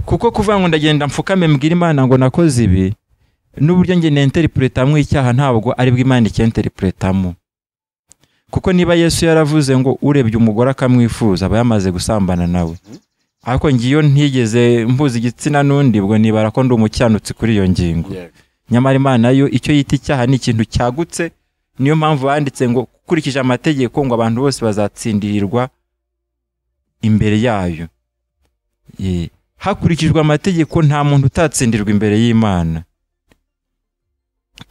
kuko kuvuga ngo ndagenda mfukame mbwira Imana ngo nakoze ibi, n'uburyo nge n'interpretamo icyaha ntabwo ari bwo Imana icyinterpretamo. Kuko niba Yesu yaravuze ngo urebye umugore akamwifuza aba yamaze gusambana nawe, ariko ngiyo ntigeze mbuza igitsina n'undi, bwo nibara ko ndi umucyanutsi kuri iyo ngingo. Nyamara Imana yo icyo yita icyaha ni ikintu cyagutse. Niyo mpamvu banditse ngo kurikije amategeko ngo abantu bose bazatsindirirwa imbere yayo. Hakurikijwe amategeko nta muntu utatsindirwa imbere y'Imana.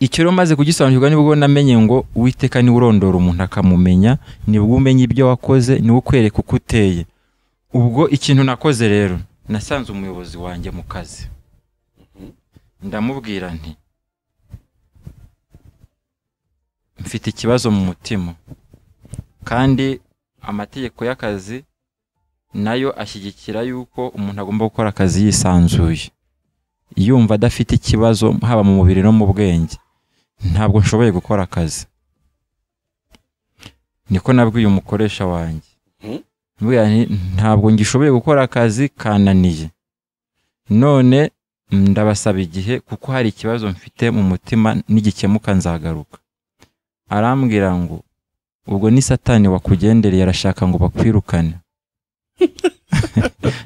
Icyo rero maze kugisobanukirwa nibwo namenye ngo Uwiteka ni urondora umuntu akamumenya, nibwo umenya ibyo wakoze, ni ukwereka uko uteye. Ubwo ikintu nakoze rero, nasanze umuyobozi wanjye mu kazi, ndamubwira nti mfite ikibazo mu mutima, kandi amategeko y'akazi nayo ashyigikira yuko umuntu agomba gukora akazi yisanzuye, yumva adafite ikibazo haba mu mubiri no mu bwenge. Ntabwo nshoboye gukora akazi. Niko nabwiye umukoresha wanjye, ntabwo ngishoboye gukora akazi, kananiye. None ndabasaba igihe kuko hari ikibazo mfite mu mutima, nigikemuka nzagaruka. Arambwira ngo ubwo ni Satani wakugendereye, arashaka ngo bakwirukane.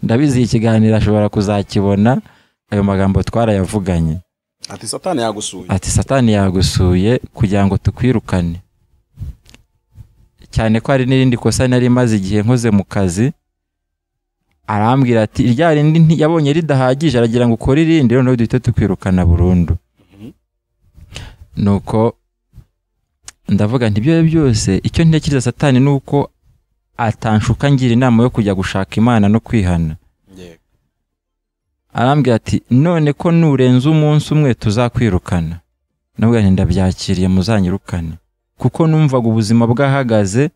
ndabizi ikiganiro ashobora kuzakibona, ayo magambo twarayavuganye. ati satani yagusuye, ati satani yagusuye kugira ngo tukwirukane, cyane ko hari n'irindi kosa nari maze igihe nkoze mu kazi. Arambwira ati irya rindi yabonye ridahagije, aragira ngo ukore irindi, noneho duhite tukwirukana burundu. Nuko ndavuga nti ibyo byose icyo ntekereza satani nuko atanshuka ngira inama yo kujya gushaka Imana no kwihana. Arambwira ati none ko nurenza umunsi umwe tuzakwirukana. Nabwo nti ndabyakiriye, muzanyirukane, kuko numvaga ubuzima bwahagaze,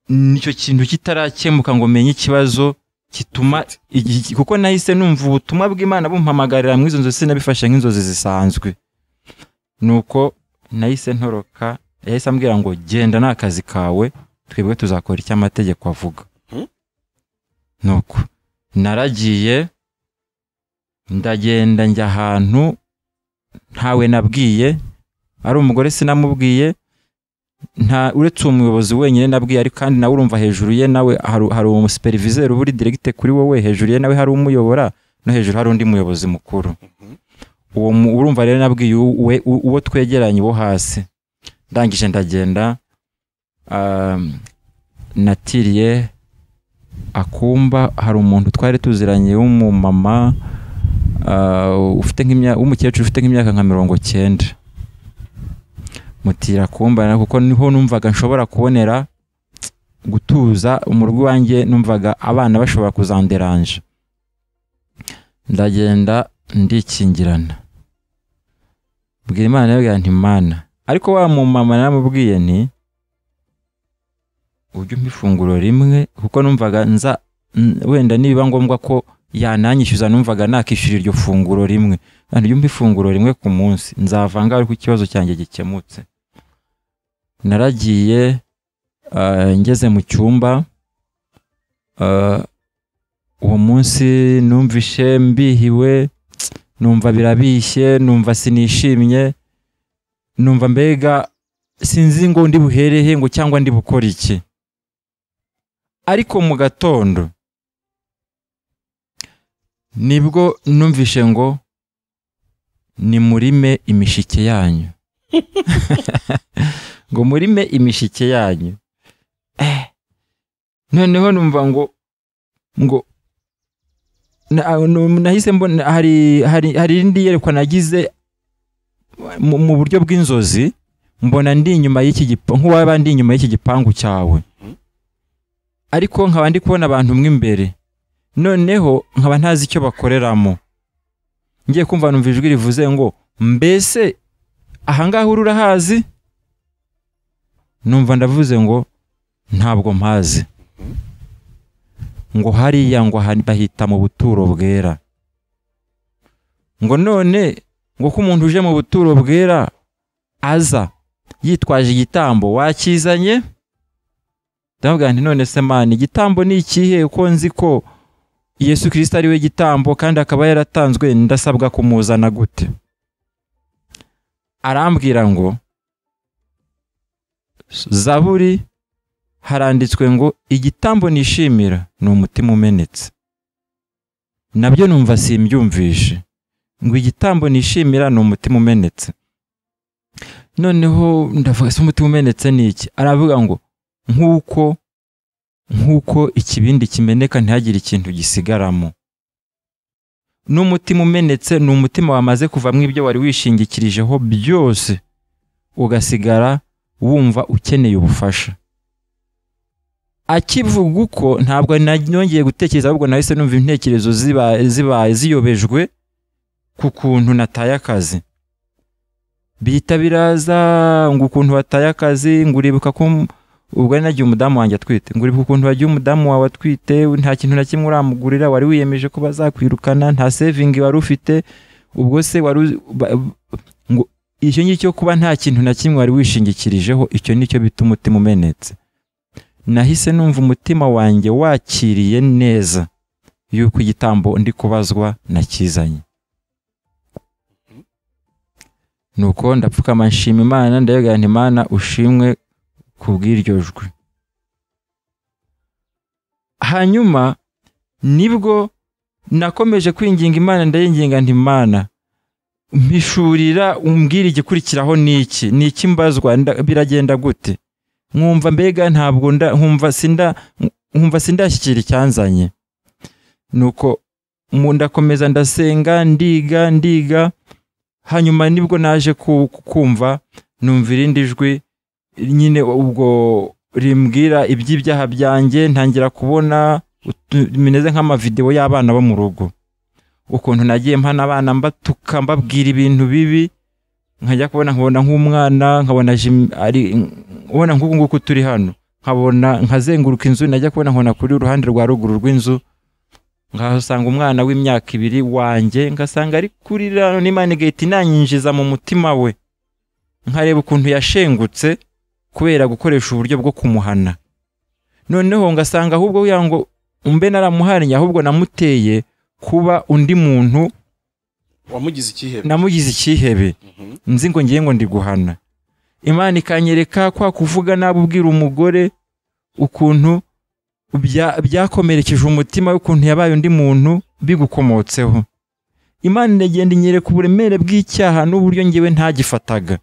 nicyo kintu kitarakemuka ngo menye ikibazo kituma, kuko nahise numva ubutumwa bw'Imana bumpamagarira mu izo nzozi, sinabifashe nk'inzozi zisanzwe. Nuko nahise ntoroka, yahise ambwira ngo genda n'akazi kawe, twebwe tuzakora icyo amategeko avuga. Nuko naragiye ndagenda njya ahantu ntawe nabwiye, ari umugore sinamubwiye, nta uretse umuyobozi wenyine nabwiye, ari kandi nawe urumva hejuru ye nawe hari umusuperviseur uri direct kuri wowe, hejuru ye nawe hari umuyobora, no hejuru hari undi muyobozi mukuru. Uwo urumva rero nabwiye uwo twegeranye wo hasi. Ndangije ndagenda, natiriye akumba, hari umuntu twari tuziranye w'umumama, ufite nk'imyaka, umukecuru ufite nk'imyaka nka 90. Mutira kumba kuko niho numvaga nshobora kubonera gutuza umurwi wanjye, numvaga abana bashobora kuzanderanje. Ndagenda ndikingirana, bwira Imana, yabwira nti Mana, ariko wa mumama namubwiye nti ujye umfunguro rimwe, kuko numvaga nza wenda niba ngombwa ko yananyishyuza, numvaga nakishyura iryo funguro rimwe, kandi ujye umfunguro rimwe ku munsi, nzavanga ariko ikibazo cyanjye gikemutse. Naragiye, ngeze mu cyumba, uwo munsi numvishe mbihiwe, numva birabishye, numva sinishimye, numva mbega sinzi ngo ndi buherehe ngo cyangwa ndi bukora iki. Ariko mu gatondo nibwo numvishe ngo ni murime imishike yanyu. Ngo murime imishike yanyu. Noneho numva ngo nahise mbona hari indi yerekwa nagize mu buryo bw'inzozi, mbona ndi inyuma y'iki gipangu, nk'uwaba ndi inyuma y'iki gipangu cyawe, ariko nkaba ndi kubona abantu mwe imbere, noneho nkaba ntazi icyo bakoreramo. Ngiye kumva numva ijwi rivuze ngo mbese ahangaha urahazi? Numva ndavuze ngo ntabwo mpazi. Ngo hariya ngo bahita mu buturo bwera. Ngo none ngo ko umuntu uje mu buturo bwera aza yitwaje igitambo, wakizanye? Ndavuga nti none se Mana, igitambo ni ikihe, uko nzi ko Yesu Kristo ari we gitambo kandi akaba yaratanzwe, ndasabwa kumuzana gute? Arambwira ngo Zaburi haranditswe ngo igitambo nishimira ni umutima umenetse. Nabyo numva simbyumvishe, ngo igitambo nishimira ni umutima umenetse. Noneho ndavuga se umutima umenetse ni iki? Aravuga ngo nk'uko ikibindi kimeneka ntihagire ikintu gisigaramo. N'umutima umenetse ni umutima wamaze kuvamo ibyo wari wishingikirijeho byose, ugasigara wumva ukeneye ubufasha. Akivuga uko ntabwo nongeye gutekereza, ahubwo nahise numva intekerezo ziyobejwe ku kuntu nataye akazi. Bihita biraza ngo ukuntu wataye akazi, ngo uribuka ko ubwo nagiye umudamu wanjye atwite, ngo uribuka ukuntu wagiye umudamu wawe atwite, nta kintu na kimwe uramugurira, wari wiyemeje ko bazakwirukana, nta saving wari ufite, ubwo se wari ngo icyo ngicyo kuba nta kintu na kimwe wari wishingikirijeho, icyo nicyo bita umutima umenetse. Nahise numva umutima wanjye wakiriye neza yuko igitambo ndi kubazwa nakizanye. Nuko ndapfukama nshima Imana, ndavuga nti Imana ushimwe kubw'iryo jwi. hanyuma nibwo nakomeje kwinginga Imana, ndayinginga nti Imana mpishurira umbwira igikurikiraho niki mbazwa, biragenda gute? Nkumva mbega ntabwo nkumva sindashyikira icyanzanye. Nuko ndakomeza ndasenga ndiga, hanyuma nibwo naje kumva numva irindi jwi nyine ubwo rimbwira iby'ibyaha byanjye, ntangira kubona bimeze nk'amavideo y'abana bo mu rugo, ukuntu nagiye mpana abana mbatuka mbabwira ibintu bibi, nkajya nkabona nk'umwana, nkabona ubona nguko turi hano, nkabona nkazenguruka inzu, najya nkabona kuri uruhande rwa ruguru rw'inzu, nkasanga umwana w'imyaka 2 wanjye, ngasanga ari kurira, n'Imana igahita inanyinjiza mu mutima we, nkareba ukuntu yashengutse kubera gukoresha uburyo bwo kumuhana. Noneho ngasanga ahubwo ngo umbe naramuhariye, ahubwo namuteye kuba undi muntu namugize ikihebe, nzi ngo ngiye ngo ndi guhana. Imana ikanyereka kwa kuvuga nabi ubwira umugore ukuntu byakomerekeje umutima w'ukuntu yabaye undi muntu bigukomotseho. Imana inagenda inyereka uburemere bw'icyaha n'uburyo ngewe ntagifataga.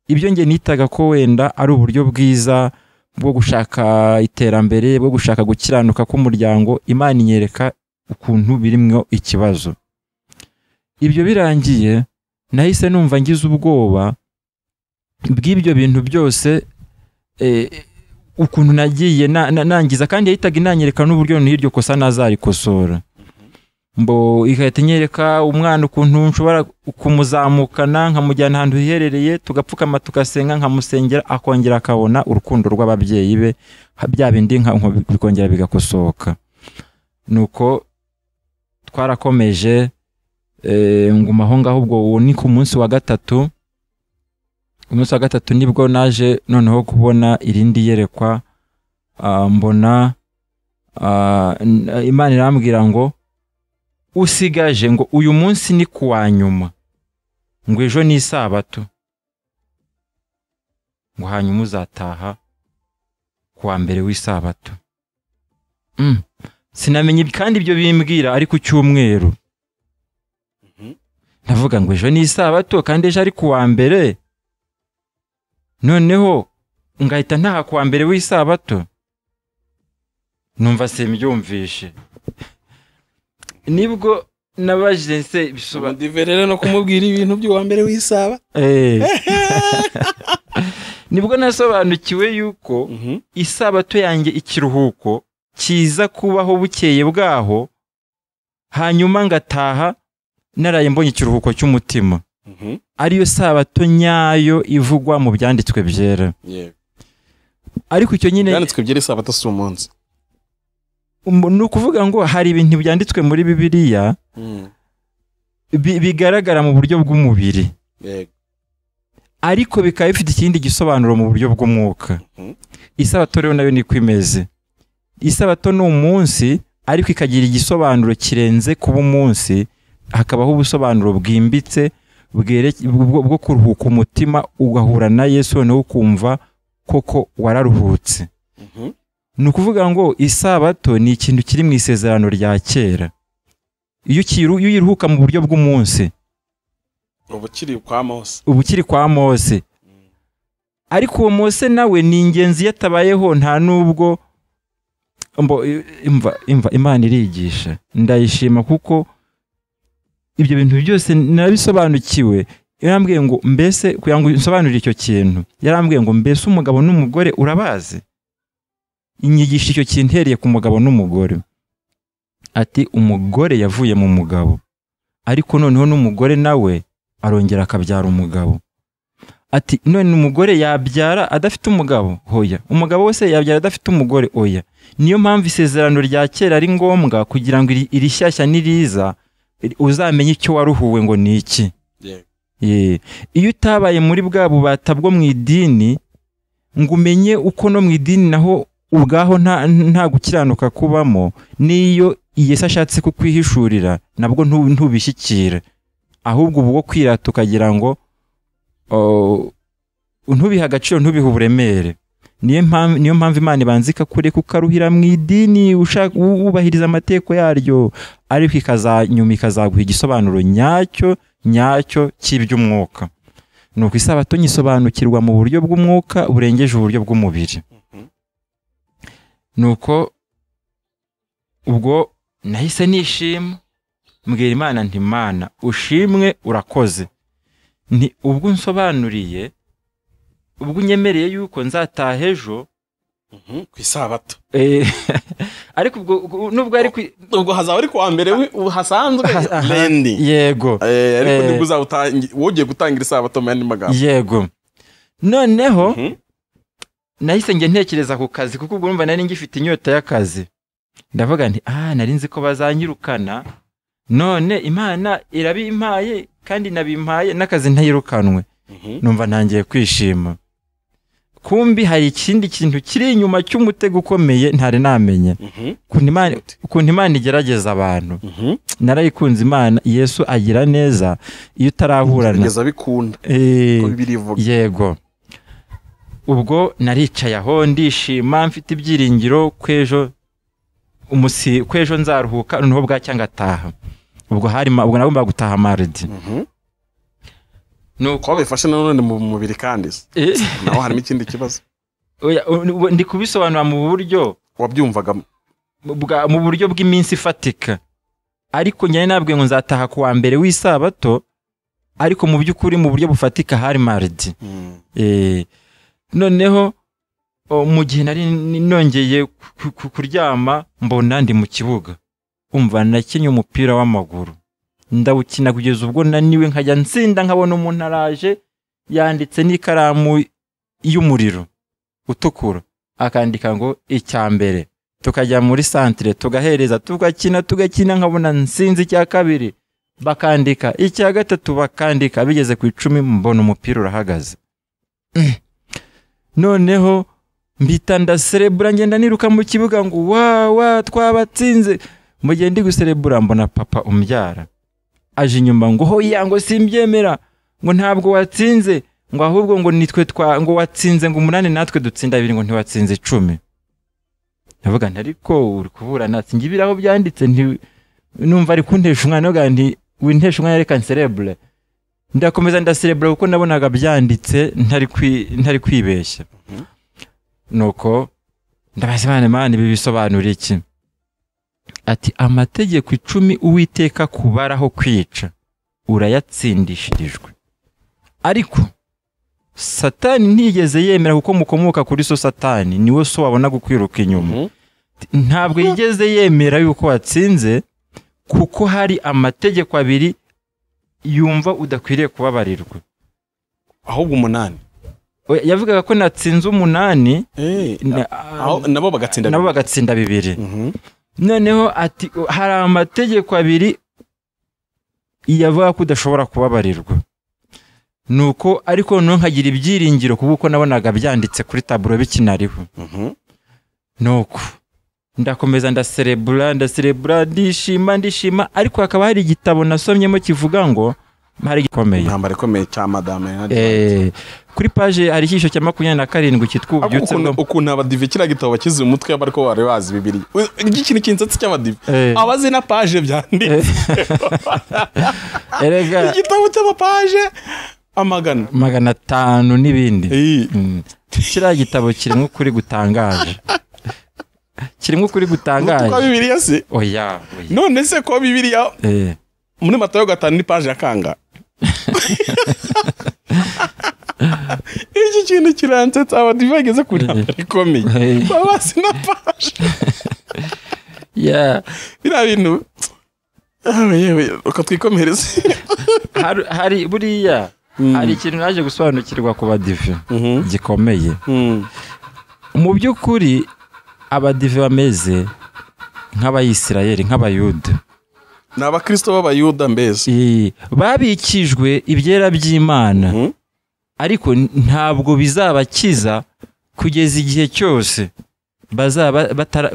Ibyo nge nitaga ko wenda ari uburyo bwiza bwo gushaka iterambere, bwo gushaka gukiranuka k'umuryango, Imana inyereka ukuntu birimwo ikibazo. Ibyo birangiye nahise numva ngize ubwoba bw'ibyo bintu byose, ukuntu nagiye nangiza, kandi yahitaga inanyereka n'uburyo n'iryo kosa nazarikosora. Igahita inyereka umwana ukuntu nshobora kumuzamukana nkamujyana ahantu hiherereye, tugapfukama tugasenga, nkamusengera, akongera akabona urukundo rw'ababyeyi be, bya bindi bikongera bigakosoka. Nuko twarakomeje nguma aho ngaho. Ubwo ni ku munsi wa gatatu, nibwo naje noneho kubona irindi yerekwa. Mbona Imana irambwira ngo usigaje ngo uyu munsi ni kuwa nyuma, ngo ejo ni Isabato, ngo hanyuma uzataha kuwa mbere w'Isabato. Sinamenye kandi ibyo bimbwira ari ku cyumweru. Navuga ngo ejo ni Isabato kandi ejo ari kuwa mbere, noneho ngahita ntaha kuwa mbere w'Isabato. Numva simbyumvishe. Nibwo nabajije se bisobanura no kumubwira ibintu by'uwa mbere w'Isaba. Nibwo nasobanukiwe yuko Isabato yanjye ikiruhuko kiza kubaho bukeye bwaho, hanyuma ngataha naraye mbonye ikiruhuko cy'umutima. Ariyo Sabato nyayo ivugwa mu byanditswe byera. Ariko icyo nyine byanditswe byera Sabato si umunsi. Ni ukuvuga ngo hari ibintu byanditswe muri Bibiliya bigaragara mu buryo bw'umubiri, ariko bikaba bifite ikindi gisobanuro mu buryo bw'umwuka. Isabato rero nayo niko imeze. Isabato ni umunsi, ariko ikagira igisobanuro kirenze kuba umunsi, hakabaho ubusobanuro bwimbitse bwo kuruhuka umutima, ugahura na Yesu noneho ukumva koko wararuhutse. Ni ukuvuga ngo Isabato ni ikintu kiri mu isezerano rya kera. Iyo uyiruhuka mu buryo bw'umunsi, ubu kiri kwa Mose. Ariko uwo Mose nawe ni ingenzi yatabayeho, nta nubwo Imana irigisha. Ndayishima kuko ibyo bintu byose narabisobanukiwe. Yarambwiye ngo mbese kugira ngo nsobanurire icyo kintu, yarambwiye ngo mbese umugabo n'umugore urabazi? Inyigisha icyo kintu hereye ku mugabo n'umugore. Ati umugore yavuye mu mugabo, ariko noneho n'umugore nawe arongera akabyara umugabo. Ati none umugore yabyara adafite umugabo? Hoya. Umugabo wese yabyara adafite umugore? Oya. Niyo mpamvu isezerano rya kera ari ngombwa, kugira ngo iri shyashya niriza uzamenye icyo waruhuwe ngo ni iki. Iyo utabaye muri bwa bubata bwo mu idini, ngo umenye uko no mu idini naho ubwaho nta gukiranuka kubamo, niyo Yesu ashatse kukwihishurira nabwo ntubishyikira, ahubwo ubwo kwirata ukagira ngo ntubihe agaciro, ntubihe uburemere. niyo mpamvu Imana ibanza ikakureka ukaruhira mu idini wubahiriza amategeko yaryo, ariko nyuma ikazaguha igisobanuro nyacyo cy'iby'umwuka. Nuko isabato nyisobanukirwa mu buryo bw'umwuka burengeje uburyo bw'umubiri. Nuko ubwo nahise nishima, mbwira Imana nti Mana ushimwe urakoze, nti ubwo unsobanuriye, ubwo unyemereye yuko nzataha ejo ku isabato, ariko nubwo ubwo hazaba ari kuwa mbere hasanzwe lendi, yego, ariko nibwo wogiye gutangira isabato mu yandi magambo, yego. Noneho nahise njye ntekereza ku kazi, kuko ubwo numva nari ngifite inyota y'akazi. Ndavuga nti nari nzi ko bazanyirukana, none Imana irabimpaye kandi nabimpaye n'akazi ntayirukanwe. Numva ntangiye kwishima. Kumbi hari ikindi kintu kiri inyuma cy'umutego ukomeye ntari namenye. Ukuntu Imana igerageza abantu. Narayikunze Imana, Yesu agira neza iyo utarahurana. Kugeza bikunda. Ko birivuga. Yego. Ubwo naricaye aho ndishima, mfite ibyiringiro kwejo nzaruhuka, noneho bwacya ngataha. Ubwo nagomba gutaha mardi. Nuko bifashe nanone mu mubiri kandi naho harimo ikindi kibazo. Ndi kubisobanura mu buryo wabyumvaga mu buryo bw'iminsi ifatika, ariko njye nabwiye ngo nzataha kuwa mbere w'isabato, ariko mu by'ukuri mu buryo bufatika hari mardi. Noneho mu gihe nari nongeye kuryama, mbona ndi mu kibuga, umva nakinnye umupira w'amaguru, ndawukina kugeza ubwo naniwe, nkajya nsinda nkabona umuntu araje yanditse n'ikaramu y'umuriro utukura, akandika ngo icya mbere, tukajya muri centre tugahereza, tugakina nkabona nsinzi icya kabiri, bakandika icya gatatu, bakandika bigeze ku 10, mbona umupira urahagaze. Noneho mbita ndaserebura, ngenda niruka mu kibuga ngo wa twabatsinze. Mu gihe ndi guserebura, mbona papa umbyara aje inyuma ngo hoya, ngo simbyemera, ngo ntabwo watsinze, ngo ahubwo ngo nitwe ngo watsinze, ngo 8 natwe dutsinda 2, ngo ntiwatsinze 10. Navuga nti ariko uri kubura natsi ngibiraho byanditse, numva ari kuntesha umwana, ngo ndi wintesha umwana, reka nserebure. Ndakomeza ndaserebura kuko nabonaga byanditse, ntari kwibeshya. Nuko ndabaza Imana ibi bisobanura iki? Ati amategeko 10 Uwiteka kubaraho kwica urayatsindishirijwe, ariko Satani ntiyigeze yemera, kuko mukomoka kuri so Satani niwe so wabona gukwiruka inyuma. Ntabwo yigeze yemera yuko watsinze, kuko hari amategeko 2 yumva udakwiriye kubabarirwa. Ahubwo 8 yavugaga ko natsinze 8, nabo bagatsinda 2. Noneho ati hari amategeko 2 yavuga ko udashobora kubabarirwa. Nuko ariko no nkagira ibyiringiro, kuko nabonaga byanditse kuri taburo bikinariho. Nuko ndakomeza ndaserebura, ndishima, ariko hakaba hari igitabo nasomyemo kivuga ngo hari gikomeye, ntambara ikomeye cya madame. Kuri page hari icyisho cya 27 cyitwa ububyutse bwo. Ukuntu abadive kira gitabo bakize umutwe bariko bari bazi Bibiliya. Igikintu kinsatsi cy'abadive abazi na page byanditse. Erega igitabo cy'amapage 500 n'ibindi. Kira gitabo kirimo kuri gutangaje. Kirimo kuri gutangaje. Kwa Bibiliya se? Oya. None se ko Bibiliya muri Matayo 5 ni page yakanga. Iki kintu kiransetsa abadive bageze kuri ikomeye. Babasi na page. Bira bintu. Yewe ukatwikomereza. Hari buriya hari ikintu naje gusobanukirwa ku badive gikomeye. Mu by'ukuri abadive bameze nk'abayisirayeli, nk'abayuda. N'abakristo b'abayuda mbese. Babikijwe ibyera by'Imana, ariko ntabwo bizabakiza kugeza igihe cyose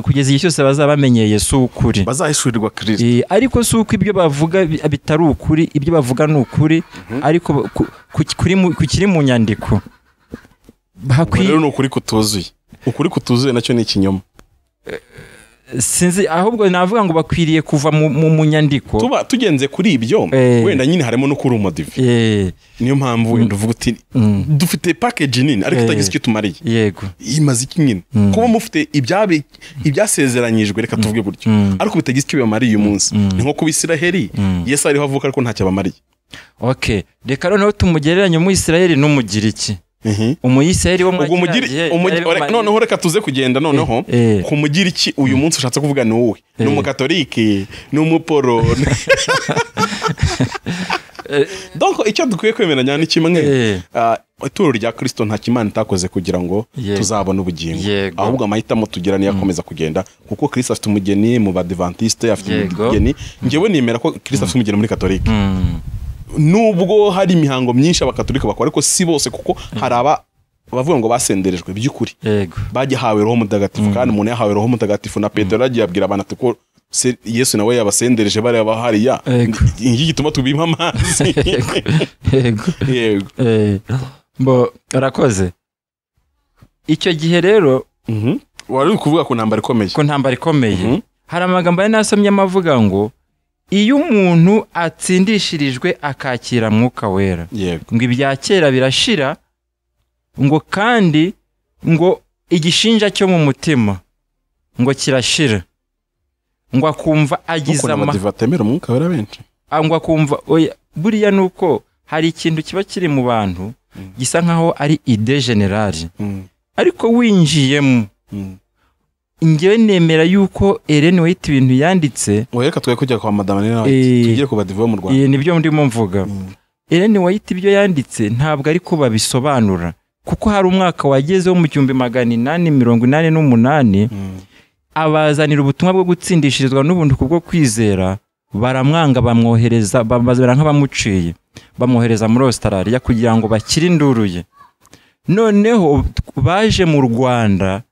kugeza igihe cyose bazaba bamenyeye Yesu ukuri, bazahishurirwa Kristo. Ariko si uko ibyo bavuga bitari ukuri, ibyo bavuga ni ukuri, ariko kuri mu nyandiko. rero ni ukuri kutuzuye. Ukuri kutuzuye nacyo ni ikinyoma. Sinzi ahubwo navuga ngo bakwiriye kuva mu nyandiko. Tuba tugenze kuri ibyo wenda nyine harimo no kuri umodive. Niyo mpamvu wenda uvuga uti dufite package nini ariko itagize icyo tumariye. Yego. Imaze iki nyine. Kuba mufite ibyasezeranyijwe reka tuvuge gutyo. Ariko bitagize icyo bamariye uyu munsi. Ni nko ku Isiraheli Yesu ariho avuka ariko ntacyo bamariye. Okay. Reka noneho tumugereranye mu Isiraheli n'umugiriki. Umuyisiraheli wo noneho reka tuze kugenda noneho kumugira iki uyu munsi ushatse kuvuga ni wowe ni umukatolike ni umuporo. Donc icyo dukwiye kwemeranya ni kimwe, ituro rya Kristo nta kimana itakoze kugira ngo tuzabone ubugingo, ahubwo amahitamo tugira ni yakomeza kugenda kuko Kristo afite umugeni mu Badventiste, afite umugeni. Ngewe nimera ko Kristo afite umugeni muri Katolika. Nubwo hari imihango myinshi abakatolika bakora ariko si bose, kuko hari bavuga ngo basenderejwe by'ukuri bagihawe roho mutagatifu, kandi umuntu yahawe roho mutagatifu na Petero yagiye abwira abantu ati ko Yesu nawe yabasendereje bari abahariya, iki gituma tubimpa amazi. Yego. Arakoze. Icyo gihe rero wari kuvuga ko ntambara ikomeye. Hari amagambo ya nasomye amavuga ngo iyo umuntu atsindishirijwe akakira Mwuka Wera, ngo ibya kera birashira, ngo kandi ngo igishinja cyo mu mutima ngo kirashira, ngo akumva agize Mwuka Wera benshi, ngo akumva buriya nuko hari ikintu kiba kiri mu bantu gisa nkaho ari idée générale, ariko winjiyemo ngewe nemera yuko Ellen White ibintu yanditse. Reka twe kujya kwa Madame Ellen White tugiye kubadiva mu Rwanda. Nibyo ndimo mvuga. Ellen White ibyo yanditse ntabwo ari ko babisobanura, kuko hari umwaka wagezeho mu 1888 abazanira ubutumwa bwo gutsindishirizwa n'ubuntu kubwo kwizera, baramwanga bamwohereza babazera nk'abamuciye, bamwohereza muri Australia kugira ngo bakire induruye. Noneho baje mu Rwanda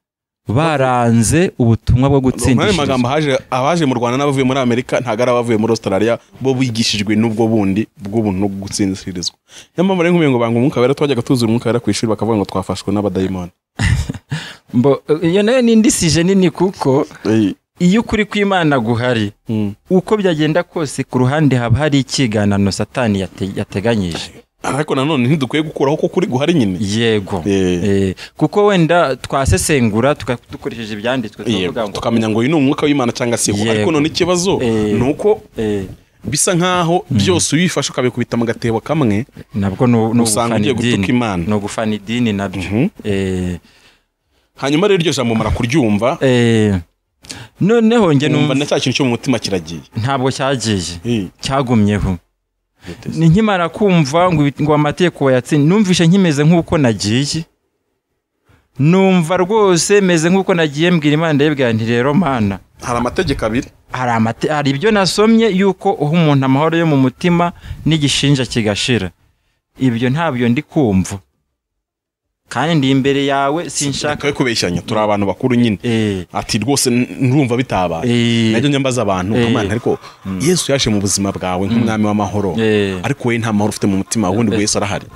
baranze ubutumwa bwo gutsindishirizwa. Magambo abaje mu Rwanda n'abavuye muri Amerika ntagara bavuye muri Australia bo bigishijwe n'ubwo bundi bw'ubuntu no gutsindishirizwa. Nyamara nk'umenye ngo banga Umwuka Wera twajyaga tuzura Umwuka Wera ku ishuri bakavuga ngo twafashwe n'abadayimoni. Iyo nayo ni indisije nini, kuko iyo ukuri kw'Imana guhari uko byagenda kose ku ruhande haba hari ikiganano Satani yateganyije. Ariko nanone ntidukwiye gukuraho ko kuri guhari nyine. Yego. Kuko wenda twasesengura tukadukoresheje ibyanditswe tuvuga ngo tukamenya ngo uyu ni umwuka w'Imana cyangwa se, ariko none ikibazo nuko bisa nkaho byose ubifasha ukabikubita mu gatebo kamwe, nabwo no gufana idini, no gufana idini nabyo. Hanyuma rero iryo jambo mara kuryumva, noneho nge numva na cya kintu cyo mu mutima kiragiye. Ntabwo cyagiye, cyagumyeho. Ni nkimara kumva ngo amategeko yatsinze, numvishe nkimeze nk'uko nagiye, numva rwose meze nk'uko nagiye mbwira Imana, ndayibwira nti rero Mana, hari amategeko abiri, hari ibyo nasomye yuko umuntu amahoro yo mu mutima n'igishinja kigashira, ibyo ntabyo ndi kumva, kandi ndi imbere yawe sinshaka kubeshyanya, turi abantu bakuru nyine. Ati rwose nurumva bitabaye, najye nyambaza abantu Imana, ariko Yesu yaje mu buzima bwawe nk'umwami w'amahoro, ariko we nta mahoro ufite mu mutima, ubundi Yesu arahari.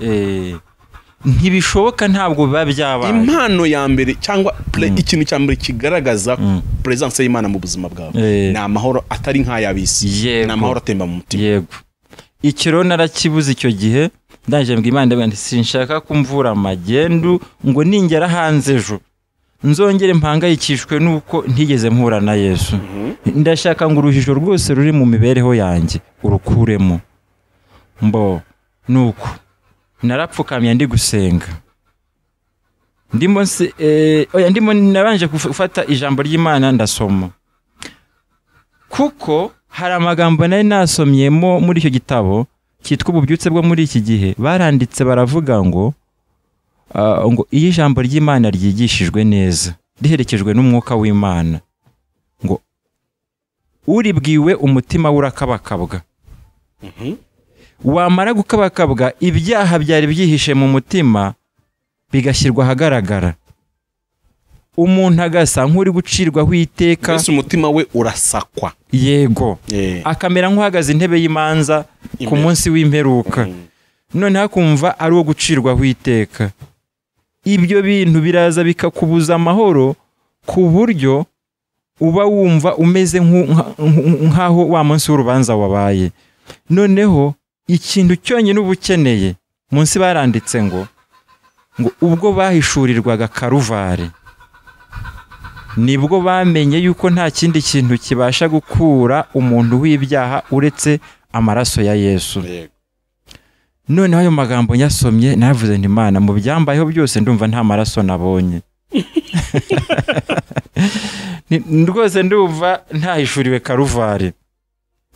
Ntibishoboka, ntabwo biba byabaye. Impano ya mbere cyangwa ikintu cya mbere kigaragaza presence y'Imana mu buzima bwawe ni amahoro atari nk'ayabisi, ni amahoro atemba mu mutima. Yego. Ikiro narakibuze icyo gihe, ndaje mbwira Imana ndabwira nti sinshaka kumvura magendu ngo ningera hanze ejo nzongere mpangayikishwe nuko ntigeze mpura na Yesu. Ndashaka ngo urujijo rwose ruri mu mibereho yanjye urukuremo. Nuko narapfukamye ndi gusenga, ndimo nabanje gufata ijambo ry'Imana ndasoma, kuko hari amagambo nari nasomyemo muri icyo gitabo cyitwa Ububyutse bwo muri iki gihe. Baranditse baravuga ngo iyo ijambo ry'Imana ryigishijwe neza riherekejwe n'umwuka w'Imana, ngo uribwiwe umutima urakabakabwa, wamara gukabakabwa ibyaha byari byihishe mu mutima bigashyirwa ahagaragara, umuntu agasa nk'uri gucirwaho iteka, mbese umutima we urasakwa. Yego. Akamera nk'uhagaze intebe y'imanza ku munsi w'imperuka, noneho akumva ari uwo gucirwaho iteka. ibyo bintu biraza bikakubuza amahoro ku buryo uba wumva umeze nk'aho wa munsi w'urubanza wabaye. Noneho ikintu cyonyine uba ukeneye, munsi baranditse ngo ubwo bahishurirwaga Karuvari nibwo bamenye yuko nta kindi kintu kibasha gukura umuntu w'ibyaha uretse amaraso ya Yesu. Noneho ayo magambo nyasomye navuze nti Imana, mu byambayeho byose ndumva nta maraso nabonye. Rwose ndumva ntahishuriwe Karuvari.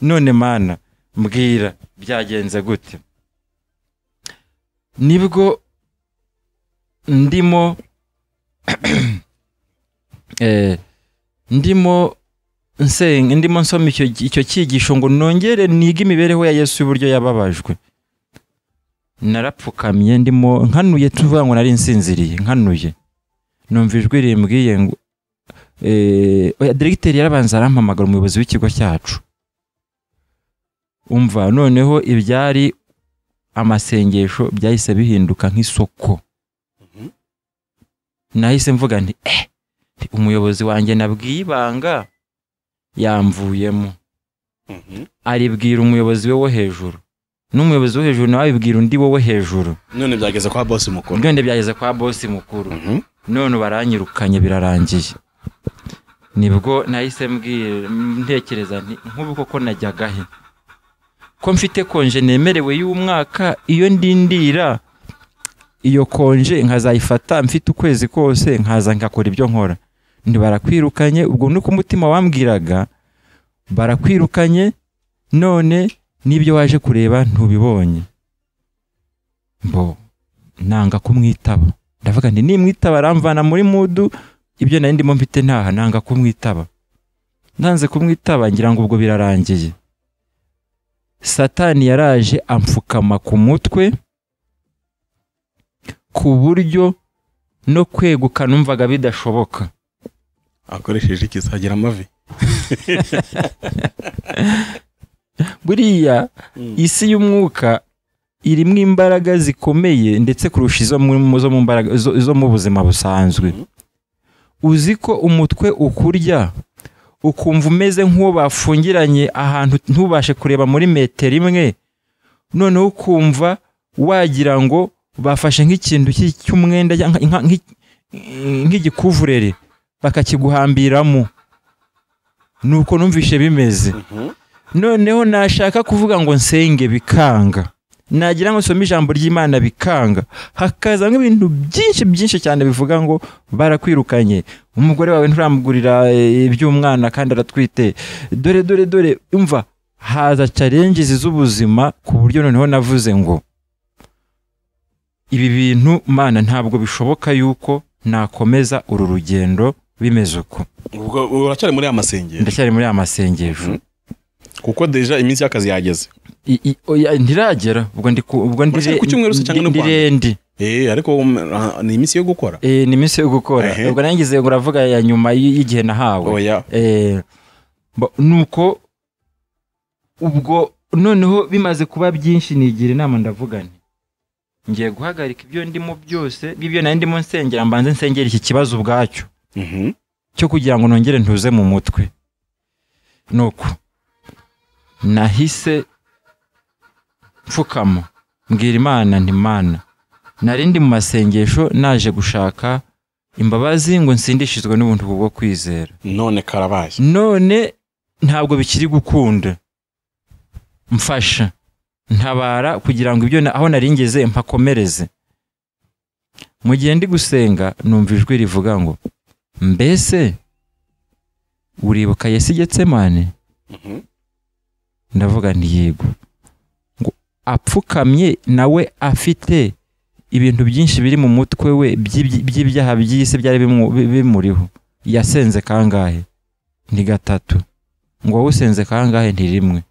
None Mana mbwira byagenze gute? Nibwo ndimo ndimo nsoma icyo cyigisho ngo nongere niga imibereho ya Yesu y'uburyo yababajwe. Narapfukamye ndimo nkanuye, tuvuga ngo nari nsinziriye nkanuye, numva ijwi rimbwiye ngo directeur yarabanza arampamagara, umuyobozi w'ikigo cyacu. Umva, noneho ibyari amasengesho byahise bihinduka nk'isoko. Nahise mvuga nti umuyobozi wanjye nabwiye ibanga yamvuyemo. Aribwira umuyobozi we wo hejuru, n'umuyobozi wo hejuru nawe abibwira undi wo hejuru. None byageze kwa boss mukuru. None baranyirukanye birarangiye. Nibwo nahise ntekereza nti nk'ubu koko najyaga he, ko mfite konje nemerewe y'umwaka, iyo ndindira iyo konje nkazayifata mfite ukwezi kose nkaza ngakora ibyo nkora. Barakwirukanye. Ubwo nuko umutima wambwiraga barakwirukanye, none n'ibyo waje kureba ntubibonye. Nanga kumwitaba, ndavuga nti nimwitaba aramvana muri mudu, ibyo nari ndimo mfite ntaha, nanga kumwitaba. Nanze kumwitaba ngira ngo ubwo birarangiye. Satani yaraje amfukama ku mutwe ku buryo no kweguka numvaga bidashoboka. Akoresheje ikizagira amavi. Buriya isi y'umwuka irimo imbaraga zikomeye ndetse kurusha izo mu buzima busanzwe. Uzi ko umutwe ukurya ukumva umeze nk'uwo bafungiranye ahantu ntubashe kureba muri metero imwe, noneho ukumva wagira ngo bafashe nk'ikintu cy'umwenda nk'igikuvurere bakakiguhambiramo. Nuko numvishe bimeze. Noneho nashaka kuvuga ngo nsenge bikanga, nagira ngo nsome ijambo ry'Imana bikanga, hakaza nk'ibintu byinshi cyane bivuga ngo barakwirukanye, umugore wawe nturamugurira iby'umwana kandi aratwite, dore umva, haza challenges z'ubuzima ku buryo noneho navuze ngo ibi bintu Mana ntabwo bishoboka yuko nakomeza uru rugendo bimeze uko. Ubwo uracyari muri amasengesho? Ndacyari muri amasengesho. Kuko deja iminsi y'akazi yageze. Ndiragera, ubwo ndirendi. Ariko ni iminsi yo gukora. Ni iminsi yo gukora. Ubwo nangize ngo uravuga ya nyuma y'igihe nahawe. Nuko ubwo noneho bimaze kuba byinshi nigira inama, ndavuga nti ngiye guhagarika ibyo ndimo byose, bibyo nari ndimo nsengera, mbanze nsengera iki kibazo ubwacyo cyo kugira ngo nongere ntuze mu mutwe. Nuko nahise mfukama mbwira Imana nti Mana, nari ndi mu masengesho naje gushaka imbabazi ngo nsindishizwe n'ubuntu bwo kwizera. None karabaye, none ntabwo bikiri gukunda. Mfasha, ntabara kugira ngo ibyo aho naringeze mpakomereze. Mu gihe ndi gusenga numva ijwi rivuga ngo mbese uribuka Yesu Getsemane? Ndavuga nti yego. Ngo apfukamye nawe afite ibintu byinshi biri mu mutwe we by'ibyaha by'isi byari bimuriho. Yasenze kangahe? Ni 3. Ngo wowe usenze kangahe? Nti 1.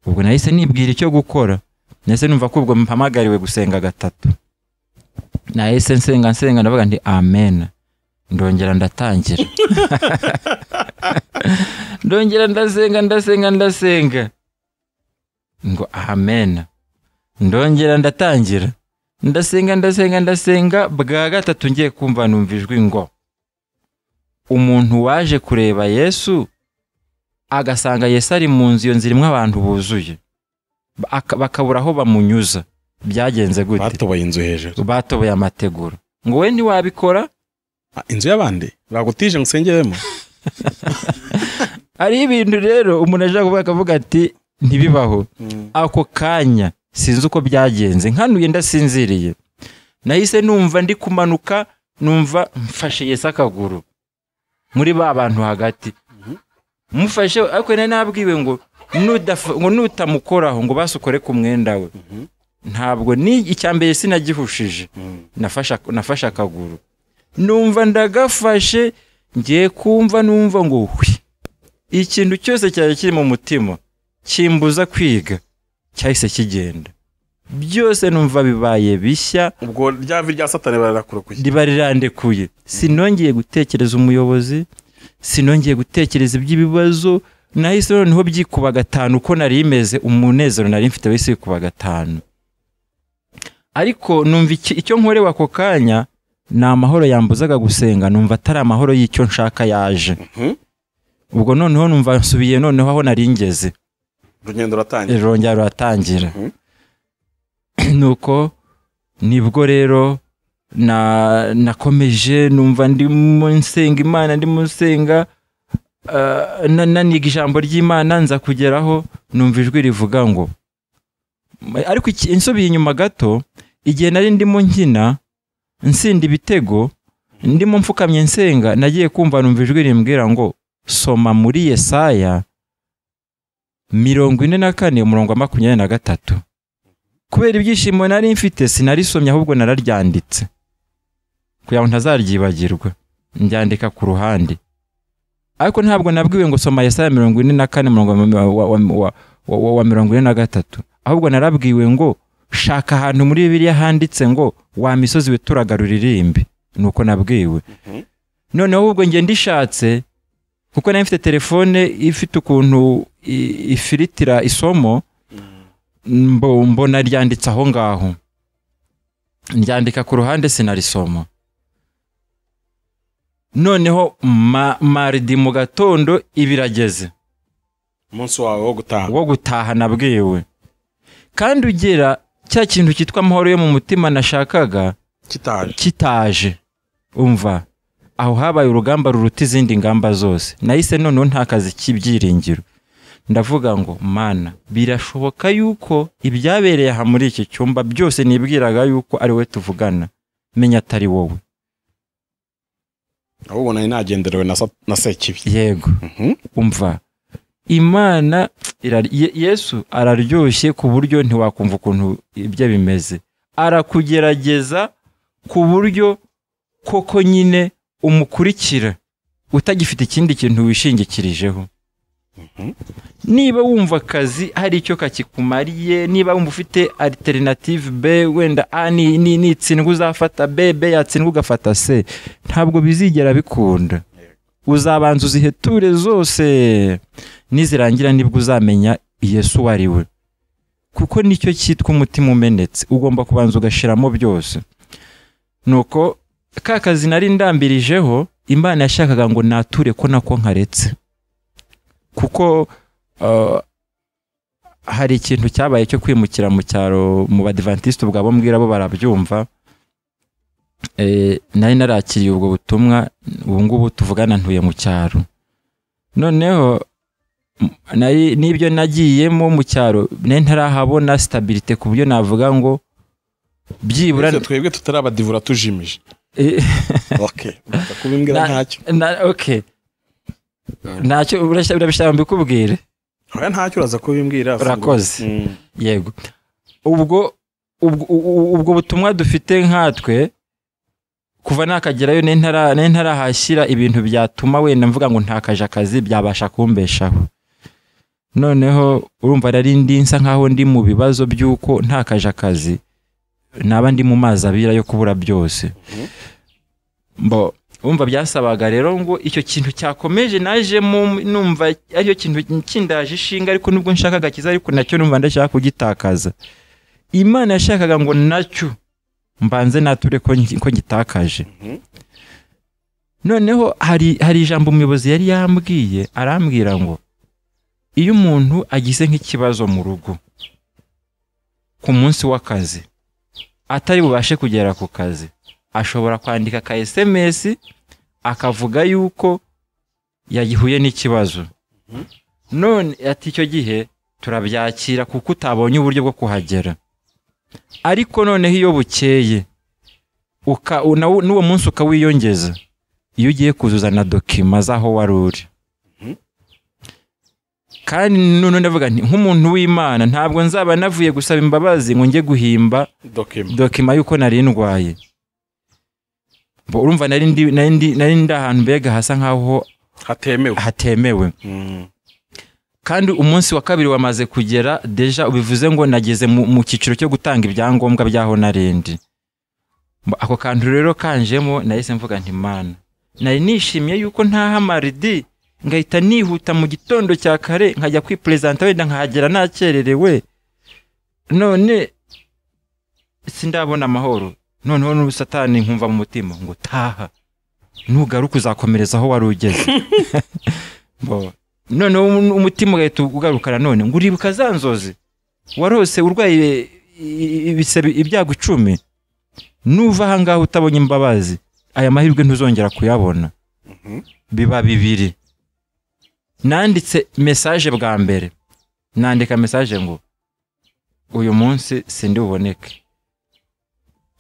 Ubwo nahise nibwira icyo gukora, nahise numva ko ubwo mpamagariwe gusenga 3. Nahise nsenga ndavuga nti amen. Ndongera ndatangira. Ndongera ndasenga ngo amen. Ndongera ndatangira. ndasenga bwa gatatu ngiye kumva numva ijwi ngo umuntu waje kureba Yesu agasanga Yesu ari mu nzu, iyo nzira imwe abantu buzuye bakabura aho bamunyuza. Byagenze gute? Batoboye inzu hejuru, batoboye amategura. Ngo we ntiwabikora? Inzu y'abandi bagutije ngo usengeremo. Ari ibintu rero umuntu aje kuvuga akavuga ati ntibibaho. Ako kanya sinzi uko byagenze, nkanuye ndasinziriye, nahise numva ndi kumanuka, numva mfashe Yesu akaguru muri ba bantu hagati. Mufashe ariko nabwiwe ngo nutamukoraho ngo basukore ku mwenda we. Ntabwo ni icyambere sinagihushije, nafashe akaguru, numva ndagafashe, ngiye kumva numva ngo ikintu cyose cyari kiri mu mutima kimbuza kwiga cyahise kigenda, byose numva bibaye bishya. Ubwo ryavi rya Satani bararakurukuye, ribarandekuye. Sinongeye gutekereza umuyobozi, sinongeye gutekereza iby'ibibazo, nahise noneho byikuba gatanu uko nari imeze, umunezero nari mfite wese yikuba gatanu. Ariko numva icyo nkorewe ako kanya ni amahoro yambuzaga gusenga, numva atari amahoro y'icyo nshaka yaje. Ubwo noneho numva nsubiye noneho aho nari ngeze, urugendo ruratangira. Nuko nibwo rero nakomeje numva ndimo nsenga Imana, ndimo nsenga naniga ijambo ry'Imana, nza kugeraho numva ijwi rivuga ngo, ariko insubiye inyuma gato, igihe nari ndimo nkina nsinda ibitego, ndimo mfukamye nsenga, nagiye kumva numva ijwi rimbwira ngo soma muri Yesaya 44:23. Kubera ibyishimo nari mfite sinarisomye, ahubwo nararyanditse kugira ngo ntazaryibagirwa, njyandika ku ruhande. Ariko ntabwo nabwiwe ngo soma Yesaya 44:23, ahubwo narabwiwe ngo shaka ahantu muri Bibiliya handitse ngo wa misozi we turagaruririmbe. Nuko nabwiwe. Noneho ubwo nge ndishatse, kuko nari mfite telefone ifite ukuntu ifiritira isomo, mbona ryanditse aho ngaho, njyandika ku ruhande sinarisoma. Noneho maridi mu gatondo ibirageze, umunsi wawe wo gutaha nabwiwe, kandi ugera cya kintu cyitwa amahoro yo mu mutima nashakaga kitaje. Umva, aho habaye urugamba ruruta izindi ngamba zose. Nahise noneho nta kazi k'ibyiringiro, ndavuga ngo Mana, birashoboka yuko ibyabereye aha muri iki cyumba byose nibwiraga yuko ari we tuvugana, menya atari wowe. ahubwo nari nagenderewe na Sekibi. Yego. Umva, Imana Yesu araryoshye ku buryo ntiwakumva ukuntu ibyo bimeze. Arakugerageza ku buryo koko nyine umukurikira utagifite ikindi kintu wishingikirijeho. Niba wumva akazi hari icyo kakikumariye, niba wumva ufite alternative B, wenda A ni itsindwa uzafata B yatsindwa ugafata C, ntabwo bizigera bikunda. Uzabanza uziheture zose, nizirangira nibwo uzamenya Yesu wari we, kuko nicyo cyitwa umutima umenetse. Ugomba kubanza ugashiramo byose. Nuko ka kazi nari ndambirijeho, Imana yashakaga ngo nature ko nako nkaretse, kuko hari ikintu cyabaye cyo kwimukira mu cyaro mu Badventiste ubwabo mbwira bo barabyumva. Nari narakiriye ubwo butumwa, ubu ngubu tuvugana ntuye mu cyaro. Noneho nibyo nagiyemo mu cyaro ntarahabona stabilité ku buryo navuga ngo byibura twebwe tutarabadivura tujimije. Okay, kubimbwira ntacyo. Okay, ntacyo urabishaka mbikubwire. Oya, ntacyo uraza kubimbwira. Urakoze. Yego. Ubwo butumwa dufite nkatwe, kuva nakagerayo ntarahashyira ibintu byatuma wenda mvuga ngo ntakaje akazi byabasha kumbeshaho. Noneho urumva nari ndinsa nkaho ndi mu bibazo byuko ntakaje akazi, naba ndi mu mazi abira yo kubura byose. Umva byasabaga rero ngo icyo kintu cyakomeje naje numva ariyo kintu kindaje ishinga, ariko nubwo nshaka gakiza ariko nacyo numva ndashaka kugitakaza. Imana yashakaga ngo nacyo mbanze nature ko ngitakaje. Noneho hari ijambo umuyobozi yari yambwiye, arambwira ngo iyo umuntu agize nk'ikibazo mu rugo ku munsi w'akazi atari bubashe kugera ku kazi, ashobora kwandika ka SMS akavuga yuko yagihuye n'ikibazo. None ati icyo gihe turabyakira kuko utabonye uburyo bwo kuhagera. Ariko noneho iyo bukeye n'uwo munsi ukawiyongeza, iyo ugiye kuzuza na dokima z'aho wari uri. Kandi none ndavuga nti nk'umuntu w'Imana ntabwo nzaba navuye gusaba imbabazi ngo njye guhimba dokima yuko nari ndwaye. Urumva nari ndi ahantu mbega hasa nkaho hatemewe. Kandi umunsi wa kabiri wamaze kugera, deja ubivuze ngo nageze mu cyiciro cyo gutanga ibyangombwa byaho narendi. Ako kantu rero kanjemo nahise mvuga nti Mana, nari nishimiye yuko ntaha maridi ngahita nihuta mu gitondo cya kare nkajya kwipresenta wenda nkahagera nakererewe. None sindabona amahoro. Noneho n'ubusatani nkumva mu mutima ngo taha, nugaruka uzakomereza aho wari ugeze. None umutima ugahita ugarukana, none ngo uribuka za nzozi warose urwaye ibyago 10, nuva aha ngaho utabonye imbabazi aya mahirwe ntuzongera kuyabona. Biba bibiri. Nanditse message bwa mbere, nandika message ngo uyu munsi sindi uboneke.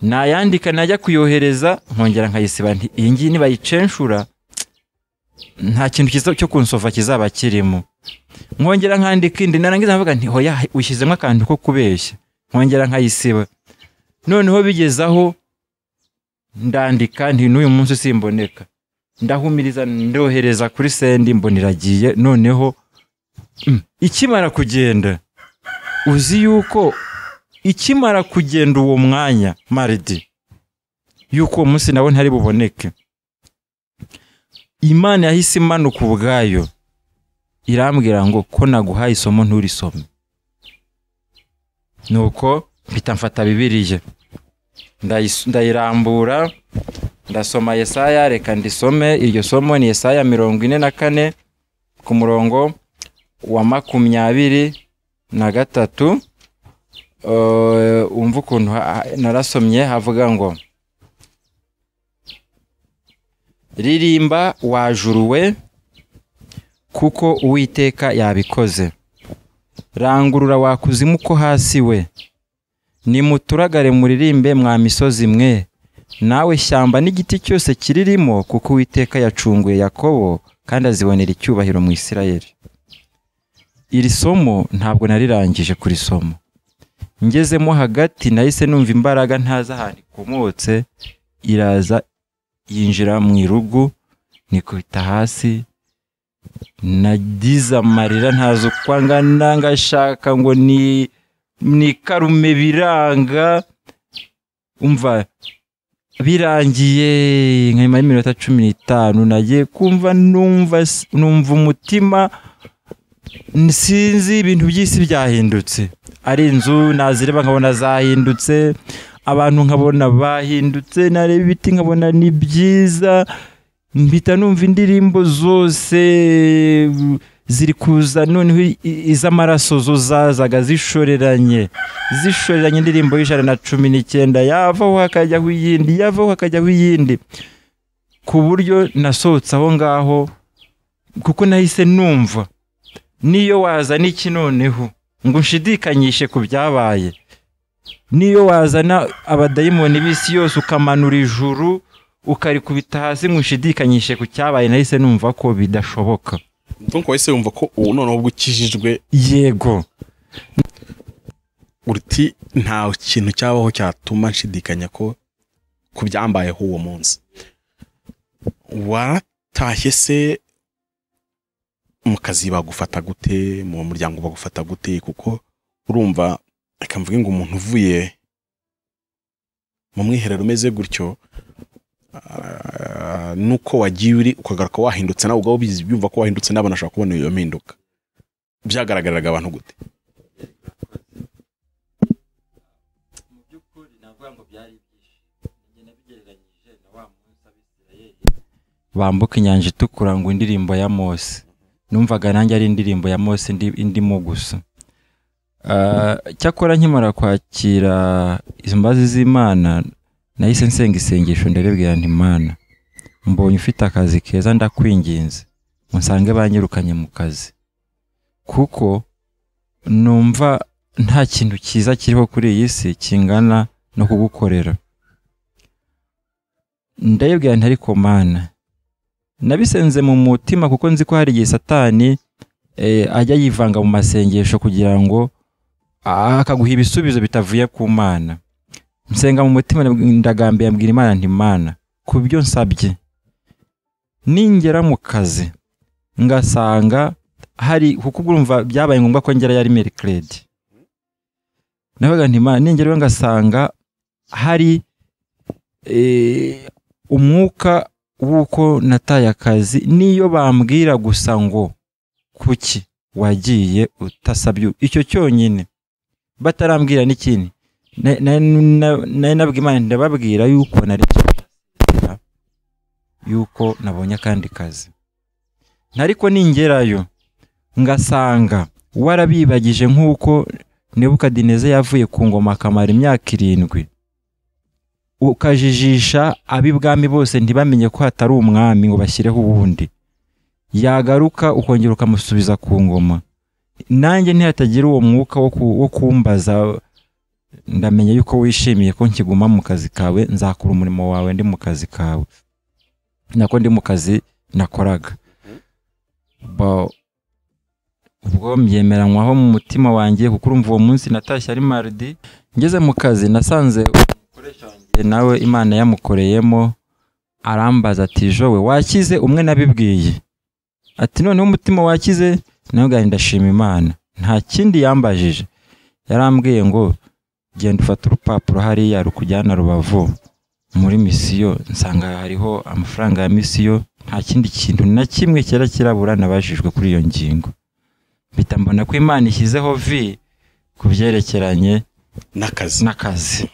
Nayandika najya kuyohereza nkongera nkayisiba nti iyi ngiyi niba yicenshura nta kintu kiza cyo kunsova kizaba kirimo. Nkongera nkandika indi, narangiza mvuga nti hoya ushyizemo akantu ko kubeshya, nkongera nkayisiba. Noneho bigezaho ndandika nti n'uyu munsi simboneka, ndahumiriza ndohereza kuri sendi, mboniragiye. Noneho ikimara kugenda, uzi yuko ikimara kugenda uwo mwanya maridi yuko uwo munsi nawe ntari buboneke, Imana yahise imanuka ubwayo irambwira ngo ko naguhaye isomo nturisome. Nuko mpita mfata Bibiliya ndayirambura ndasoma Yesaya. Reka ndisome iryo somo, ni Yesaya 44 ku murongo wa 23. Umva ukuntu narasomye, havuga ngo ririmba wajuruwe kuko Uwiteka yabikoze, rangurura wakuzimu ko hasi we, nimuturagare muririmbe mwa misozi mwe, nawe shyamba n'igiti cyose kiririmo, kuko Uwiteka yacunguye Yakobo kandi azibonera icyubahiro mu Isirayeli. Iri somo ntabwo narirangije kurisoma, ngezemo hagati nahise numva imbaraga ntazi ahantu ikomotse iraza yinjira mu irugu, nikubita hasi, nagize amarira ntazi uko angana, ngashaka ngo ni karume biranga. Umva birangiye nk'ima y'iminota 15 nagiye kumva numva umutima sinzi ibintu by'isi byahindutse. Ari inzu nazireba nkabona zahindutse, abantu nkabona bahindutse, nareba ibiti nkabona ni byiza, mpita numva indirimbo zose ziri kuza. Noneho iz'amaraso zo zazaga zishoreranye indirimbo y'119, yavaho hakajyaho iyindi, yavaho hakajyaho iyindi, ku buryo nasohotse aho ngaho kuko nahise numva niyo wazana iki noneho ngo nshidikanyishe ku byabaye, niyo wazana abadayimoni b'isi yose ukamanura ijuru ukarikubita hasi ngo nshidikanyishe ku cyabaye, nahise numva ko bidashoboka. Donc wese wumva ko ubu noneho bukijijwe. Yego. Uriti nta kintu cyabaho cyatuma nshidikanya ko kubyambayeho uwo munsi. Waratashye se mu kazi bagufata gute, mu muryango bagufata gute? Kuko urumva reka mvuge ngo umuntu uvuye mu mwiherero umeze gutyo, nuko wagiye uri ukagaruka wahindutse, nawe ubwo bizi byumva ko wahindutse, n'abana ashaka kubona iyo mpinduka, byagaragariraga abantu gute? Mu by'ukuri navuga ngo byari byinshi. bambuka inyanja itukura ngo indirimbo ya Mose. Numvaga nanjye ari indirimbo ya Mose indimo gusa. Cyakora nkimara kwakira izo mbazi z'Imana nahise nsenga isengesho ndarebwira nti Imana, mbonye ufite akazi keza ndakwinginze musange banyirukanye mu kazi, kuko numva nta kintu cyiza kiriho kuri iyi si kingana no kugukorera. Ndayibwira nti ariko Mana, nabisenze mu mutima kuko nzi ko hari igihe Satani ajya yivanga mu masengesho kugira ngo akaguha ibisubizo bitavuye ku Mana. Nsenga mu mutima ndagambiye mbwira Imana nti Mana, ku byo nsabye ningera mu kazi ngasanga hari, kuko urumva byabaye ngombwa ko ngera yari Mercredi, nabaga nti Imana ningera ngasanga hari umwuka wuko nataye akazi, niyo bambwira gusa ngo kuki wagiye utasabye icyo cyonyine, batarambwira n'ikindi, nabwiye Imana ndababwira yuko nari yuko nabonye kandi kazi. Ariko ningerayo ngasanga warabibagije nk'uko Nebukadineza yavuye ku ngoma akamara imyaka 7, ukajijisha ab'ibwami bose ntibamenye ko hatari umwami ngo bashyireho ubundi, yagaruka ukongera ukamusubiza ku ngoma, nanjye ntihatagira uwo mwuka wo kumbaza, ndamenye yuko wishimiye ko nkiguma mu kazi kawe, nzakora umurimo wawe ndi mu kazi kawe, nako ndi mu kazi nakoraga. Ubwo mbyemeranywaho mu mutima wanjye, kuko urumva uwo munsi natashye ari mardi. Ngeze mu kazi nasanze umukoresha wanjye nawe Imana yamukoreyemo, arambaza ati Jowe wakize? Umwe nabibwiye ati noneho umutima wakize? Nawe gari ndashima Imana. Nta kindi yambajije, yarambwiye ngo genda ufata urupapuro hariya rukujyana Rubavu muri misiyo, nsanga hariho amafaranga ya misiyo. Nta kindi kintu na kimwe cyera kirabura nabajijwe kuri iyo ngingo. Mpita mbona ko Imana ishyizeho vi kubyerekeranye n'akazi.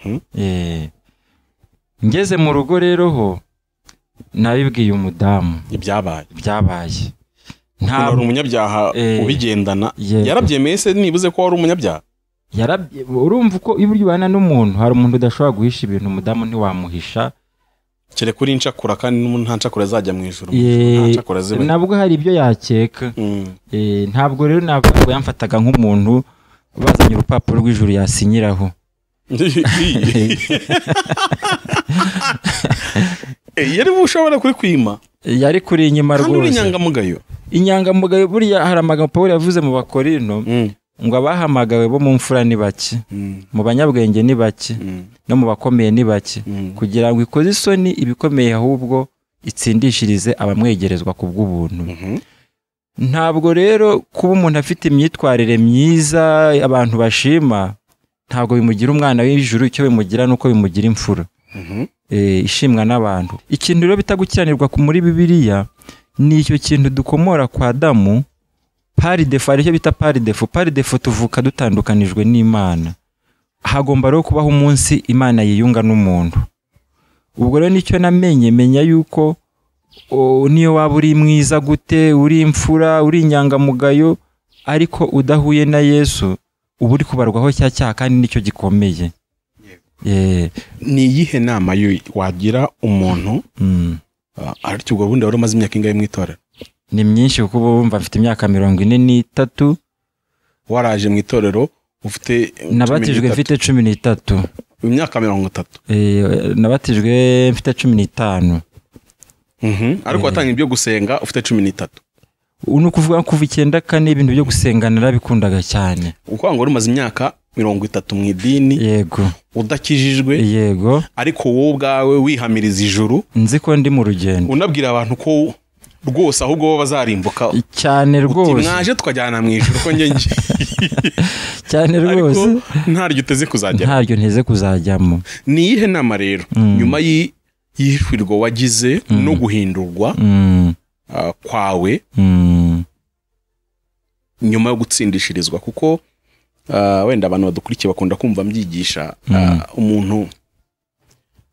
Ngeze mu rugo rero ho nabibwiye umudamu ibyabaye. Nta umunyabyaha ubigendana yarabyemeye se nibuze ko wari umunyabyaha. Urumva uko iburyo bana n'umuntu, hari umuntu udashobora guhisha ibintu, umudamu ntiwamuhisha kere kuri incakura, kandi nta ncakura azajya mu ijuru, nabwo hari ibyo yakeka. Ntabwo rero ntabwo yamfataga nk'umuntu bazanye urupapuro rw'ijuru yasinyiraho. Yari bushobora kuri kwima, yari kuri inyuma rwose. Kandi inyangamugayo burya hari amagambo Pawulo yavuze mu Bakorinto ngo abahamagawe bo mu mfura ni bake, mu banyabwenge ni bake, no mu bakomeye ni bake, kugira ngo ikoze isoni ibikomeye, ahubwo itsindishirize abamwegerezwa ku bw'ubuntu. Ntabwo rero kuba umuntu afite imyitwarire myiza abantu bashima ntabwo bimugira umwana w'ijuru, icyo bimugira nuko bimugira imfura ishimwa n'abantu. Ikintu rero bitagukiranirwa muri Bibiliya ni icyo kintu dukomora kwa Adamu, pari defo, aricyo bita pari defo. Pari defo tuvuka dutandukanijwe n'Imana, hagomba rero kubaho umunsi Imana yiyunga n'umuntu. Ubwo rero nicyo namenye, menya yuko niyo waba uri mwiza gute, uri imfura, uri inyangamugayo, ariko udahuye na Yesu uba uri kubarwaho cya cyaha, kandi nicyo gikomeye. Ni iyihe nama wagira umuntu ariko ubwo bundi wari umaze imyaka ingahe mu itorero? Ni myinshi, kuko bumva mfite imyaka 43. Waraje mu itorero ufite nabatijwe mfite 13. Imyaka 30. Nabatijwe mfite 15. Ariko watangiye ibyo gusenga ufite 13. Uno kuvuga kuva 94 ibintu byo gusenga narabikundaga cyane. Uko ngo umaze imyaka 30 mu idini. Yego. Udakijijwe. Yego. Ariko wowe ubwawe wihamiriza ijuru. Nzi ko ndi mu rugendo. Unabwira abantu ko rwose ahubwo bo bazarimbuka cyane rwose. Uti mwaje tukajyana mu ijuru ko nge cyane rwose. Ariko ntaryo uteze kuzajyamo. Ntaryo nteze kuzajyamo. Ni ihe nama rero nyuma y'ihwirwa wagize no guhindurwa kwawe nyuma yo gutsindishirizwa, kuko wenda abantu badukurikiye bakunda kumva mbyigisha umuntu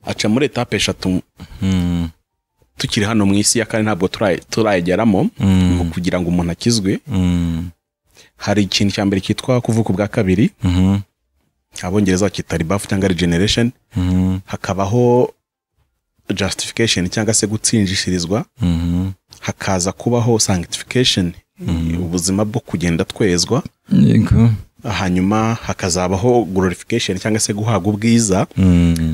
aca muri etape 3. tukiri hano mu isi ya kane ntabwo turayegeramo kugira ngo umuntu akizwe. Hari ikintu cya mbere cyitwa kuvuka ubwa kabiri, abongereza bakita rebirth cyangwa regeneration. Hakabaho justification cyangwa se gutsinjishirizwa. Hakaza kubaho sanctification, ubuzima bwo kugenda twezwa. Hanyuma hakazabaho glorification cyangwa se guhabwa ubwiza.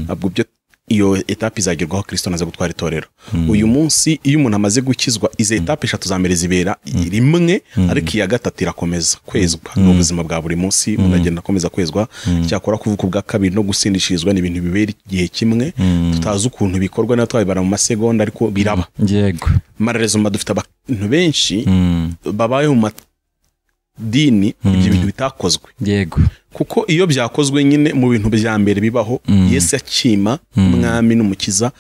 Abwo byo iyo etape izagerwaho Kristo naze gutwara itorero. Uyu munsi iyo umuntu amaze gukizwa, ize etape 3 za mbere zibera rimwe, ariko iya gatatu irakomeza kwezwa. N'ubuzima bwa buri munsi unagenda akomeza kwezwa. Cyakora kuvuka ubwa kabiri no gusindishirizwa ni ibintu bibera igihe kimwe, tutazi ukuntu bikorwa na twabibara mu masegonda, ariko biraba. Yego. Marezo dufite abantu benshi babayeho mu dini ibyo bintu bitakozwe. Yego. Kuko iyo byakozwe nyine mu bintu bya mbere bibaho, Yesu akima mwami n'umukiza,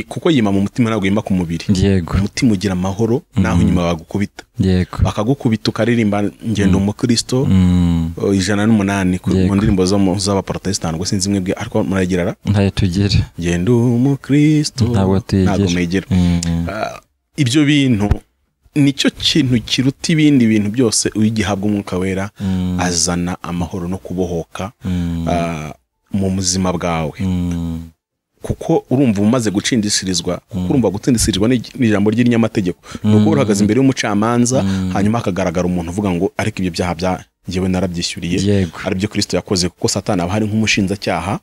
kuko yima mu mutima ntabwo yima ku mubiri. Yego. Umutima ugira amahoro naho nyuma bagukubita. Yego. Bakagukubita ukaririmba ngendo mu Kristo 108 mu ndirimbo z'abaprotestant, ngo sinzi mwebwe ariko muragirara ntaye tugire ngendo mu Kristo ntabwo megera. Ibyo bintu nicyo kintu kiruta ibindi bintu byose. Uyigihabwa umwuka wera azana amahoro no kubohoka mu buzima bwawe. Kuko urumva umaze gucindishirizwa, urumva gutsindishirizwa n'ijambo ry'inyamategeko. Nuko urahagaze imbere y'umucamanza, hanyuma akagaragara umuntu uvuga ngo ariko ibyo byaha bya njyewe narabyishyuriye, ari byo Kristo yakoze. Kuko Satani aba hari nk'umushinjacyaha,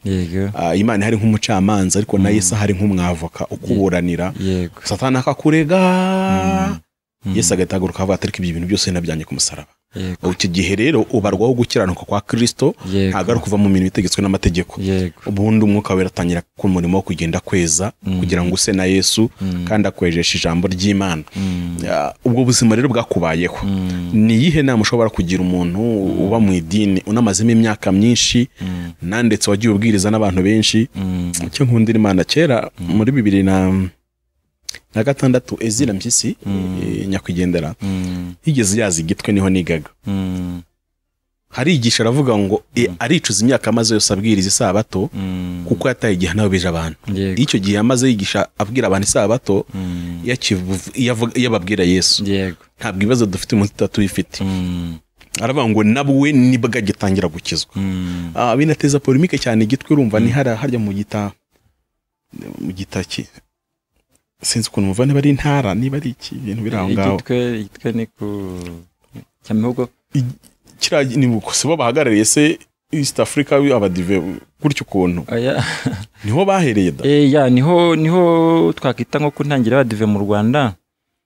Imana hari nk'umucamanza, ariko na Yesu hari nk'umwavoka ukuburanira. Satani akakurega, Yesu agahitaguruka avuga ati ibyo bintu byose nabyanye ku musaraba. Icyo gihe rero ubarwaho gukiranuka kwa Kristo, ntabwo ari kuva mu bintu bitegetswe n'amategeko. Ubundi umwuka wera atangira ku murimo wo kugenda kweza, kugira ngo use na Yesu kandi akwejesha ijambo ry'Imana. Ubwo buzima rero bwakubayeho. Ni iyihe nama ushobora kugira umuntu uba mu idini unamazemo imyaka myinshi, nandetse wagiye ubwiriza n'abantu benshi? Icyo nkundira Imana, kera muri 2006 Ezira Mpyisi nyakwigendera yigeze yazi igitwe niho nigaga. Harigisha aravuga ngo aricuza imyaka amaze yose abwiriza isabato, kuko yataye igihe nabeje abantu. Icyo gihe amaze yigisha abwira abantu isabato, yababwira Yesu. Ntabwo ibibazo dufite umunsi tutatu bifite. Aravuga ngo nabwe nibwo agitangira gukizwa. Binateza polemique cyane igitwe. Urumva ni harya mu gitaki, sinzi ukuntu muvane bari intara niba ari iki bintu biraho ngaho. Igitwe ni ku Cyamihogo ni bukose bo bahagarariye se East Africa abadive gutyo ukuntu. Niho bahereye da. Niho twakita nko kuntangira abadive mu Rwanda.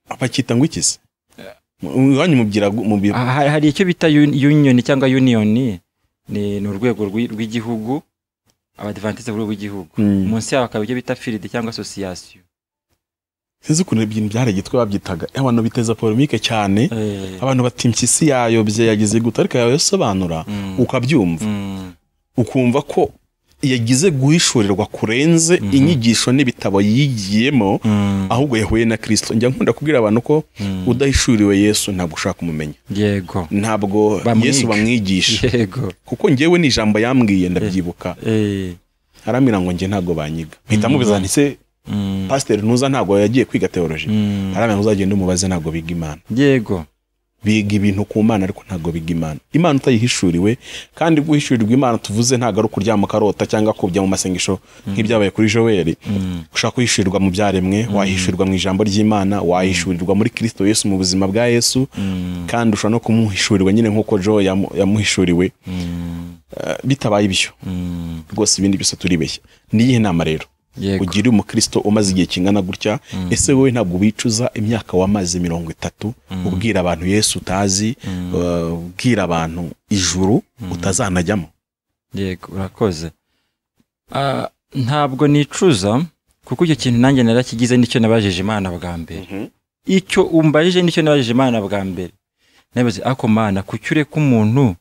Abakita ngo ikize wanyu mubwira hari icyo bita union cyangwa union, ni urwego rw'igihugu, abadivantiste rw'igihugu. Munsi yaho akaba icyo bita field cyangwa association. Sinzi ukuntu ibintu byaragitwe babyitaga. Abantu biteza polemique cyane. Abantu bati Mpyisi yayobye yagize gute, ariko yasobanura ukabyumva, ukumva ko yagize guhishurirwa kurenze inyigisho n'ibitabo yigiyemo, ahubwo yahuye na Kristo. Njya nkunda kubwira abantu ko udahishuriwe Yesu ntabwo ushaka kumumenya. Yego. Ntabwo Yesu bamwigisha. Yego. Kuko njyewe ni ijambo yambwiye ndabyibuka. Aramira ngo njye ntabwo banyiga. Mpita mubizanitse Pastor Ntuza ntabwo yagiye kwiga theology. Aramenya ngo uzagenda umubaze ntabwo biga Imana. Yego. Biga ibintu ku Mana ariko ntabwo biga Imana. Imana utayihishuriwe, kandi guhishurirwa Imana tuvuze ntabwo ari kuryama karota cyangwa kujya mu masengesho nk'ibyabaye kuri Joel. Ushaka kuhishurirwa mu byaremwe, wahishurirwa mu ijambo ry'Imana, wahishurirwa muri Kristo Yesu mu buzima bwa Yesu, kandi ushaka no kumuhishurirwa nyine nkuko Jo yamuhishuriwe. Bitabaye ibyo rwose ibindi byose turibeshya. Niyihe nama rero ugira umukristo umaze igihe kingana gutya? Ese wowe ntabwo bicuza imyaka wamaze 30 ubwira abantu Yesu utazi, ubwira abantu ijuru utazanajyamo? Yego, urakoze. Ntabwo nicuza, kuko icyo kintu nanjye narakigize, nicyo nabajije Imana bwa mbere. Icyo umbajije nicyo nabajije Imana bwa mbere. Nabaze ako Mana, kucyure ko umuntu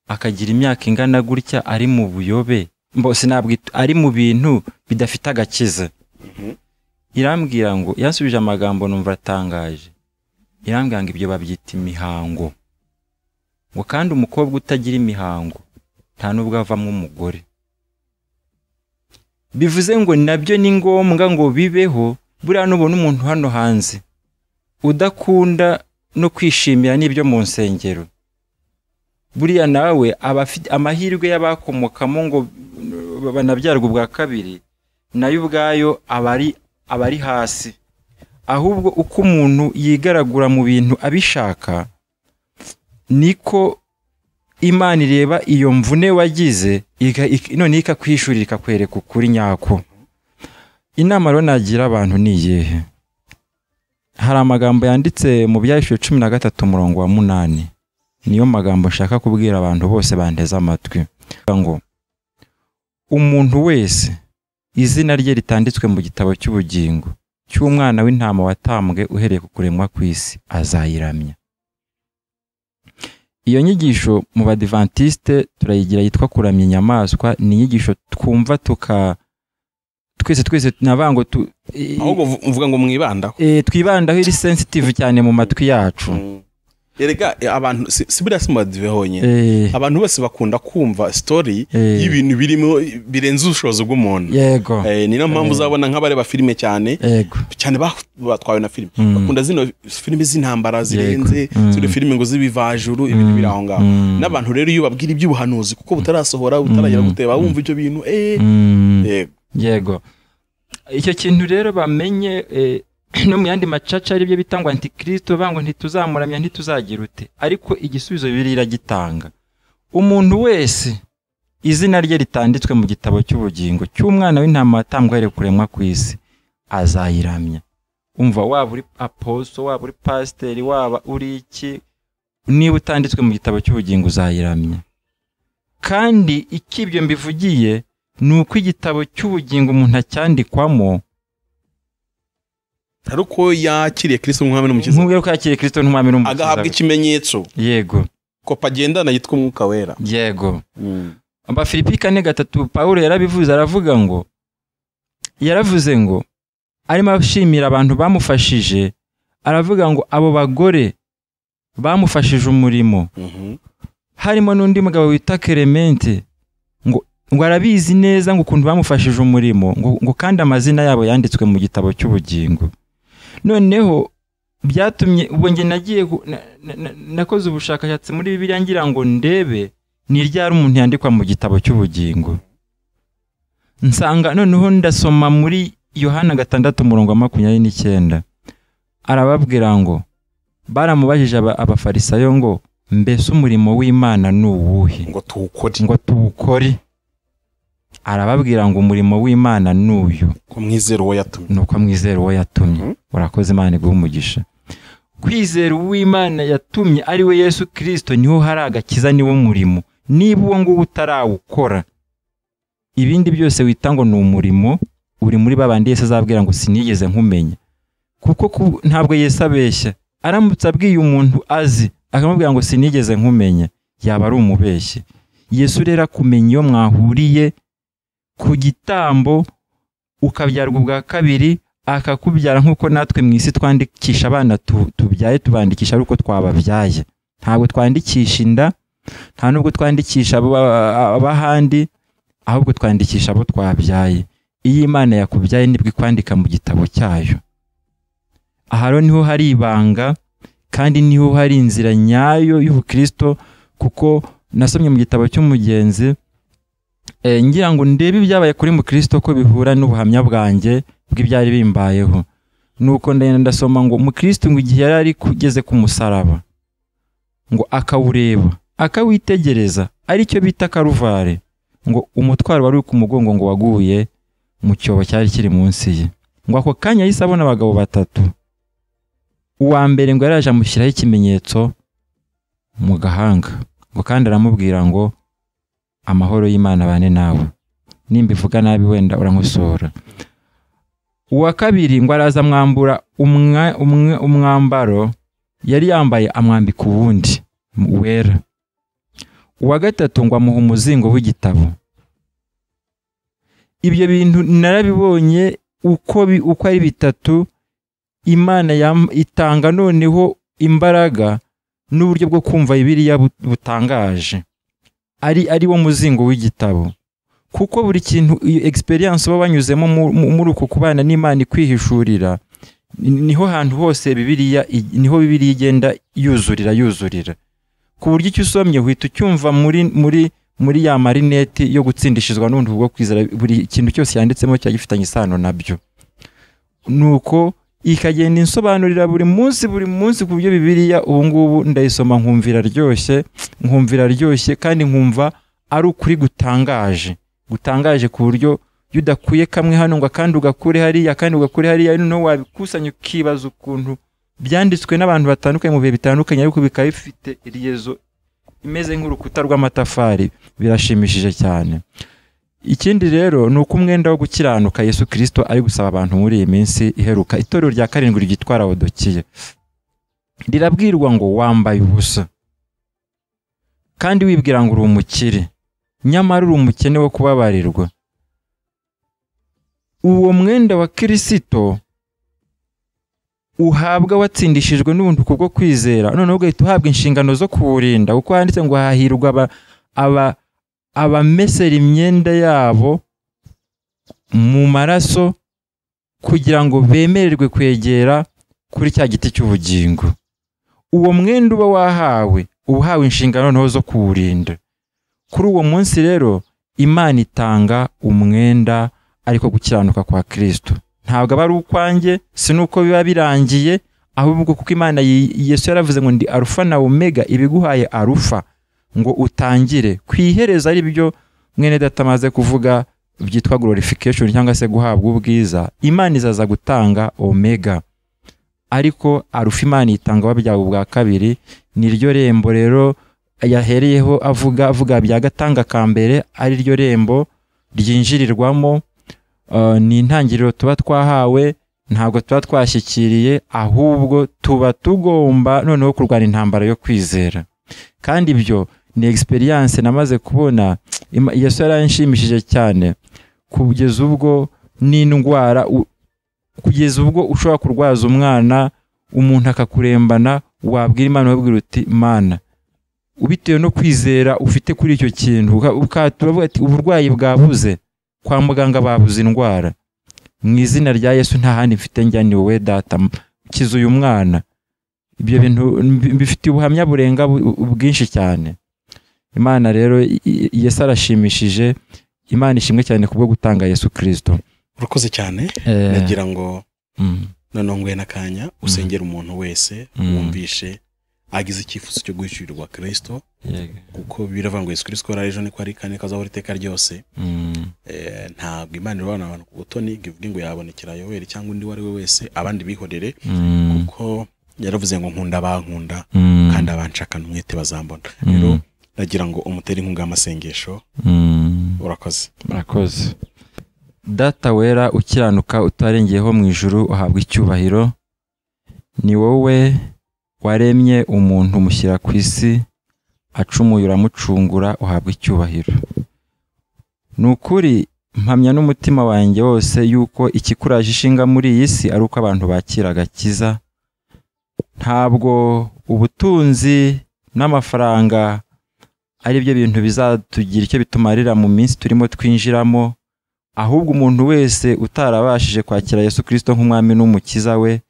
akagira imyaka ingana gutya ari mu buyobe, mbose nabwo ari mu bintu bidafite agakiza. Irambwira ngo, yansubije amagambo numva atangaje. Irambwira ngo ibyo babyita imihango. Ngo kandi umukobwa utagira imihango nta nubwo avamo umugore. Bivuze ngo nabyo ni ngombwa ngo bibeho, buriya nubona umuntu hano hanze udakunda no kwishimira n'ibyo mu nsengero, buriya nawe aba afite amahirwe y'abakomokamo ngo banabyarwa ubwa kabiri, nayo ubwayo aba ari hasi. Ahubwo uko umuntu yigaragura mu bintu abishaka, niko Imana ireba iyo mvune wagize none ikakwishurira ikakwereka ukuri nyako. Inama rero nagira abantu ni iyihe? Hari amagambo yanditse mu Byahishuwe 13:8, niyo magambo nshaka kubwira abantu bose bandeze amatwi, ngo umuntu wese izina rye ritanditswe mu gitabo cy'ubugingo cy'umwana w'intama watambwe uhereye ku kuremwa kw'isi azayiramya. Iyo nyigisho mu Badivantiste turayigira yitwa kuramya inyamaswa. Ni inyigisho twumva twese navango ahubwo mvuga ngo mwibandaho, twibandaho, iri sensitive cyane mu matwi yacu. Erega abantu si buriya si madive honyine, abantu bose bakunda kumva story y'ibintu birimo birenze ubushobozi bw'umuntu. Yego. Ni na mpamvu uzabona nk'abareba filime cyane batwawe na filime, bakunda zino filime z'intambara zirenze, zino filime ngo z'ibivajuru, ibintu biri aho ngaho. N'abantu rero iyo babwira iby'ubuhanuzi kuko butarasohora, butaragera guteba, wumva ibyo bintu yego. Icyo kintu rero bamenye, no mu yandi macaca ari byo bitangwa antikristo, bango ntituzamuramya ntituzagira ute, ariko igisubizo birira gitanga. Umuntu wese izina rye ritanditswe mu gitabo cy'ubugingo cy'umwana w'intama watambwe uhereye kuremwa kw'isi azayiramya. Umva, waba uri apostle, waba uri pasiteri, waba uri iki, niba utanditswe mu gitabo cy'ubugingo uzayiramya. Kandi ikibyo mbivugiye ni uko igitabo cy'ubugingo umuntu acyandikwamo aruko yakiriye Kristo nk'umwami n'umukiza, nk'ubwo yakiriye Kristo nk'umwami n'umukiza, agahabwa ikimenyetso. Yego. Ko pagendana yitwa umwuka wera. Yego. Aba Filipi 4:3 Paulo yarabivuze, yaravuze ngo arimo ashimira abantu bamufashije, aravuga ngo abo bagore bamufashije umurimo. Harimo n'undi mugabo wita Clemente, ngo arabizi neza ngo ukuntu bamufashije umurimo, ngo kandi amazina yabo yanditswe mu gitabo cy'ubugingo. Noneho byatumye ubwo nge nagiye nakoze ubushakashatsi muri Bibiliya ngira ngo ndebe ni ryari umuntu yandikwa mu gitabo cy'ubugingo. Nsanga noneho ndasoma muri Yohana 6:29, arababwira ngo baramubajije abafarisayo ngo mbese umurimo w'Imana ni uwuhe ngo tuwukore. Arababwira ngo umurimo w'Imana n'uyu, ko mwizera uwo yatumye. Nuko mwizera uwo yatumye. Urakoze, Imana iguhe umugisha. Kwizera uw'Imana yatumye ari we Yesu Kristo niho hari agakiza, niwo murimo. Niba uwo ngo utarawukora, ibindi byose wita ngo ni umurimo, uri muri babandi Yesu azabwira ngo sinigeze nkumenya. Kuko ntabwo Yesu abeshya. Aramutse abwiye umuntu azi akamubwira ngo sinigeze nkumenya, yaba ari umubeshyi. Yesu rero akumenya iyo mwahuriye ku gitambo, ukabyarwa ubwa kabiri, akakubyara nk'uko natwe mu isi twandikisha abana tubyaye, tubandikisha ari uko twababyaye. Ntabwo twandikisha inda, nta nubwo twandikisha abahandi, ahubwo twandikisha abo twabyaye. Iyo Imana yakubyaye nibwo ikwandika mu gitabo cyayo. Aha rero niho hari ibanga, kandi niho hari inzira nyayo y'ubukristo, kuko nasomye mu gitabo cy'umugenzi ngira ngo ndebe ibyabaye kuri mu Kristo ko bihura n'ubuhamya bwanjye bw'ibyari bimbayeho. Nuko ndasoma ngo mu Kristo ngo igihe yari ari kugeze ku musaraba, ngo akawureba akawitegereza, ari cyo bita Karuvare, ngo umutwaro wari ku mugongo ngo waguye mu cyobo cyari kiri munsi ye. Ngo ako kanya yahise abona abagabo batatu. Uwa mbere ngo yaraje amushyiraho ikimenyetso mu gahanga, ngo kandi aramubwira ngo amahoro y'Imana bane nawe, nimbivuga nabi wenda urankosora. Uwa kabiri ngo araza mwambura umwambaro yari yambaye, amwambika uwundi wera. Uwa gatatu ngo amuha umuzingo w'igitabo. Ibyo bintu narabibonye uko ari bitatu. Imana itanga noneho imbaraga n'uburyo bwo kumva Bibiliya butangaje, ari wo muzingo w'igitabo. kuko buri kintu iyo experience uba wanyuzemo muri uko kubana n'Imana kwihishurira, niho hantu hose Bibiliya igenda yuzurira ku buryo icyo usomye uhita ucyumva muri ya marineti yo gutsindishizwa n'ubundi bwo kwizera. Buri kintu cyose yanditsemo cyagifitanye isano nabyo, nuko ikagenda insobanurira buri munsi ku buryo Bibiliya ubu ngubu ndayisoma nkumvira ryoshye kandi nkumva ari ukuri gutangaje ku buryo yudakuye kamwe hano ngo kandi ugakure hariya no wabikusanya ukibaza ukuntu byanditswe n'abantu batandukanye mu bihe bitandukanye, ariko bikaba bifite iriyezo imeze nk'urukuta rw'amatafari. Birashimishije cyane. Ikindi rero ni uko umwenda wo gukiranuka Yesu Kristo ari gusaba abantu muri iyi minsi iheruka. Itorero rya 7 ryitwa Laodikiya rirabwirwa ngo wambaye ubusa kandi wibwira ngo uri umukire, nyamara uri umukene wo kubabarirwa. Uwo mwenda wa Kristo uhabwa watsindishijwe n'ubuntu kubwo kwizera, noneho ugahita uhabwa inshingano zo kuwurinda, kuko handitse ngo hahirwa abamesera imyenda yabo mu maraso kugira ngo bemererwe kwegera kuri cya giti cy'ubugingo. Uwo mwenda uba uhawe inshingano noneho zo kuwurinda. Kuri uwo munsi rero Imana itanga umwenda ariko gukiranuka kwa Kristo. Ntabwo aba ari ukwanjye, si nuko biba birangiye, ahubwo kuko Imana Yesu yaravuze ngo ndi Alpha na Omega, ibiguhaye Alpha ngo utangire kwihereza, ari byo mwene data amaze kuvuga byitwa glorification cyangwa se guhabwa ubwiza. Imana izaza gutanga Omega, ariko Alpha Imana itanga wabyawe ubwa kabiri. Niryo rembo rero yahereyeho avuga bya gatanga ka mbere, ari ryo rembo ryinjirirwamo. Ni intangiriro tuba twahawe, ntabwo tuba twashyikiriye, ahubwo tuba tugomba noneho kurwana intambara yo kwizera. Kandi ibyo ni experience namaze kubona. Yesu yaranshimishije cyane kugeza ubwo n'indwara, kugeza ubwo ushobora kurwaza umwana, umuntu akakurembana, wabwira Imana wabwira uti Mana, ubitewe no kwizera ufite kuri icyo kintu, turavuga ati uburwayi bwabuze kwa muganga, babuze indwara, mu izina rya Yesu nta handi mfite njya, ni wowe Data, kiza uyu mwana. Ibyo bintu bifite ubuhamya burenga bwinshi cyane. Imana rero Yesu arashimishije. Imana ishimwe cyane kubwo gutanga Yesu Kristo. Urakoze cyane. Nagira ngo noneho ngwe nakanya usengera umuntu wese wumvishe agize icyifuzo cyo guhishurirwa Kristo, kuko biravuga ngo Yesu Kristo ari ejo ni ko ari kandi kazaho iteka ryose. Ntabwo Imana irabana abantu ku butoni ivuga ngo yabonekera Yoweri cyangwa undi wari we wese, abandi bihorere, kuko yaravuze ngo nkunda abankunda kandi abanshakana umwete bazambona. Rero nagira ngo umutere inkunga y'amasengesho. Urakoze. Data wera ukiranuka utarengeyeho mu ijuru, uhabwa icyubahiro. Ni wowe waremye umuntu umushyira ku isi, acumuye uramucungura, uhabwa icyubahiro. Nukuri mpamya n'umutima wanjye wose yuko ikikuraje ishinga muri iyi si ari uko abantu bakira agakiza. Ntabwo ubutunzi n'amafaranga ari byo bintu bizatugira icyo bitumarira mu minsi turimo twinjiramo, ahubwo umuntu wese utarabashije kwakira Yesu Kristo nk'umwami n'umukiza we,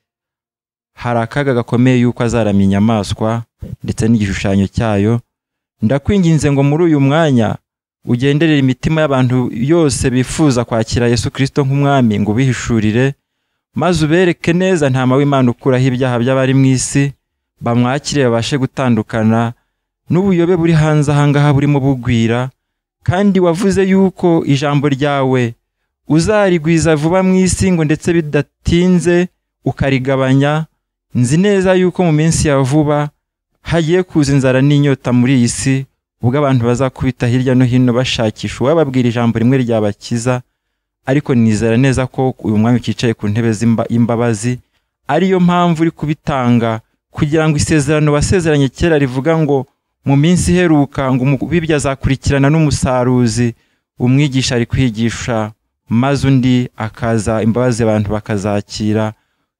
hari akaga gakomeye yuko azaramya inyamaswa ndetse n'igishushanyo cyayo. Ndakwinginze ngo muri uyu mwanya ugenderere imitima y'abantu yose bifuza kwakira Yesu Kristo nk'umwami, ngo bihishurire, maze ubereke neza ntama w'Imana ukuraho ibyaha by'abari mu isi, bamwakire babashe gutandukana n'ubuyobe buri hanze ahangaha burimo bugwira. Kandi wavuze yuko ijambo ryawe uzarigwiza vuba mu isi, ngo ndetse bidatinze ukarigabanya. Nzi neza yuko mu minsi ya vuba hagiye kuza inzara n'inyota muri iyi si, ubwo abantu bazakubita hirya no hino bashakisha uwababwira ijambo rimwe ryabakiza. Ariko nizera neza ko uyu mwami ukicaye ku ntebe y'imbabazi ariyo mpamvu uri kubitanga, kugira ngo isezerano wasezeranye kera rivuga ngo mu minsi iheruka ngo umubibyi azakurikirana n'umusaruzi, umwigisha ari kwigisha, maze undi akaza, imbabazi abantu bakazakira.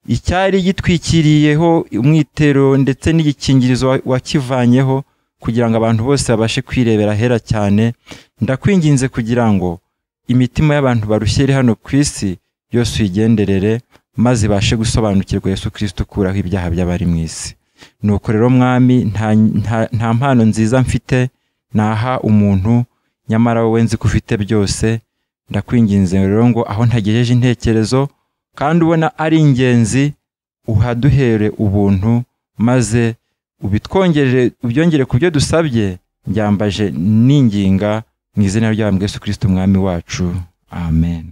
Icyari gitwikiriyeho umwitero ndetse n'igikingirizo wakivanyeho, kugira ngo abantu bose babashe kwirebera hera cyane. Ndakwinginze kugira ngo imitima y'abantu barushye iri hano ku isi yose uyigenderere, maze ibashe gusobanukirwa Yesu Kristo ukuraho ibyaha by'abari mu isi. Nuko rero Mwami, nta mpano nziza mfite naha umuntu, nyamara wowe nzi ko ufite byose. Ndakwinginze rero ngo aho ntagejeje intekerezo kandi ubona ari ingenzi, uhaduhere ubuntu, maze ubyongere ku byo dusabye, byambaje ninginga mu izina rya Yesu Kristo Umwami wacu. Amen.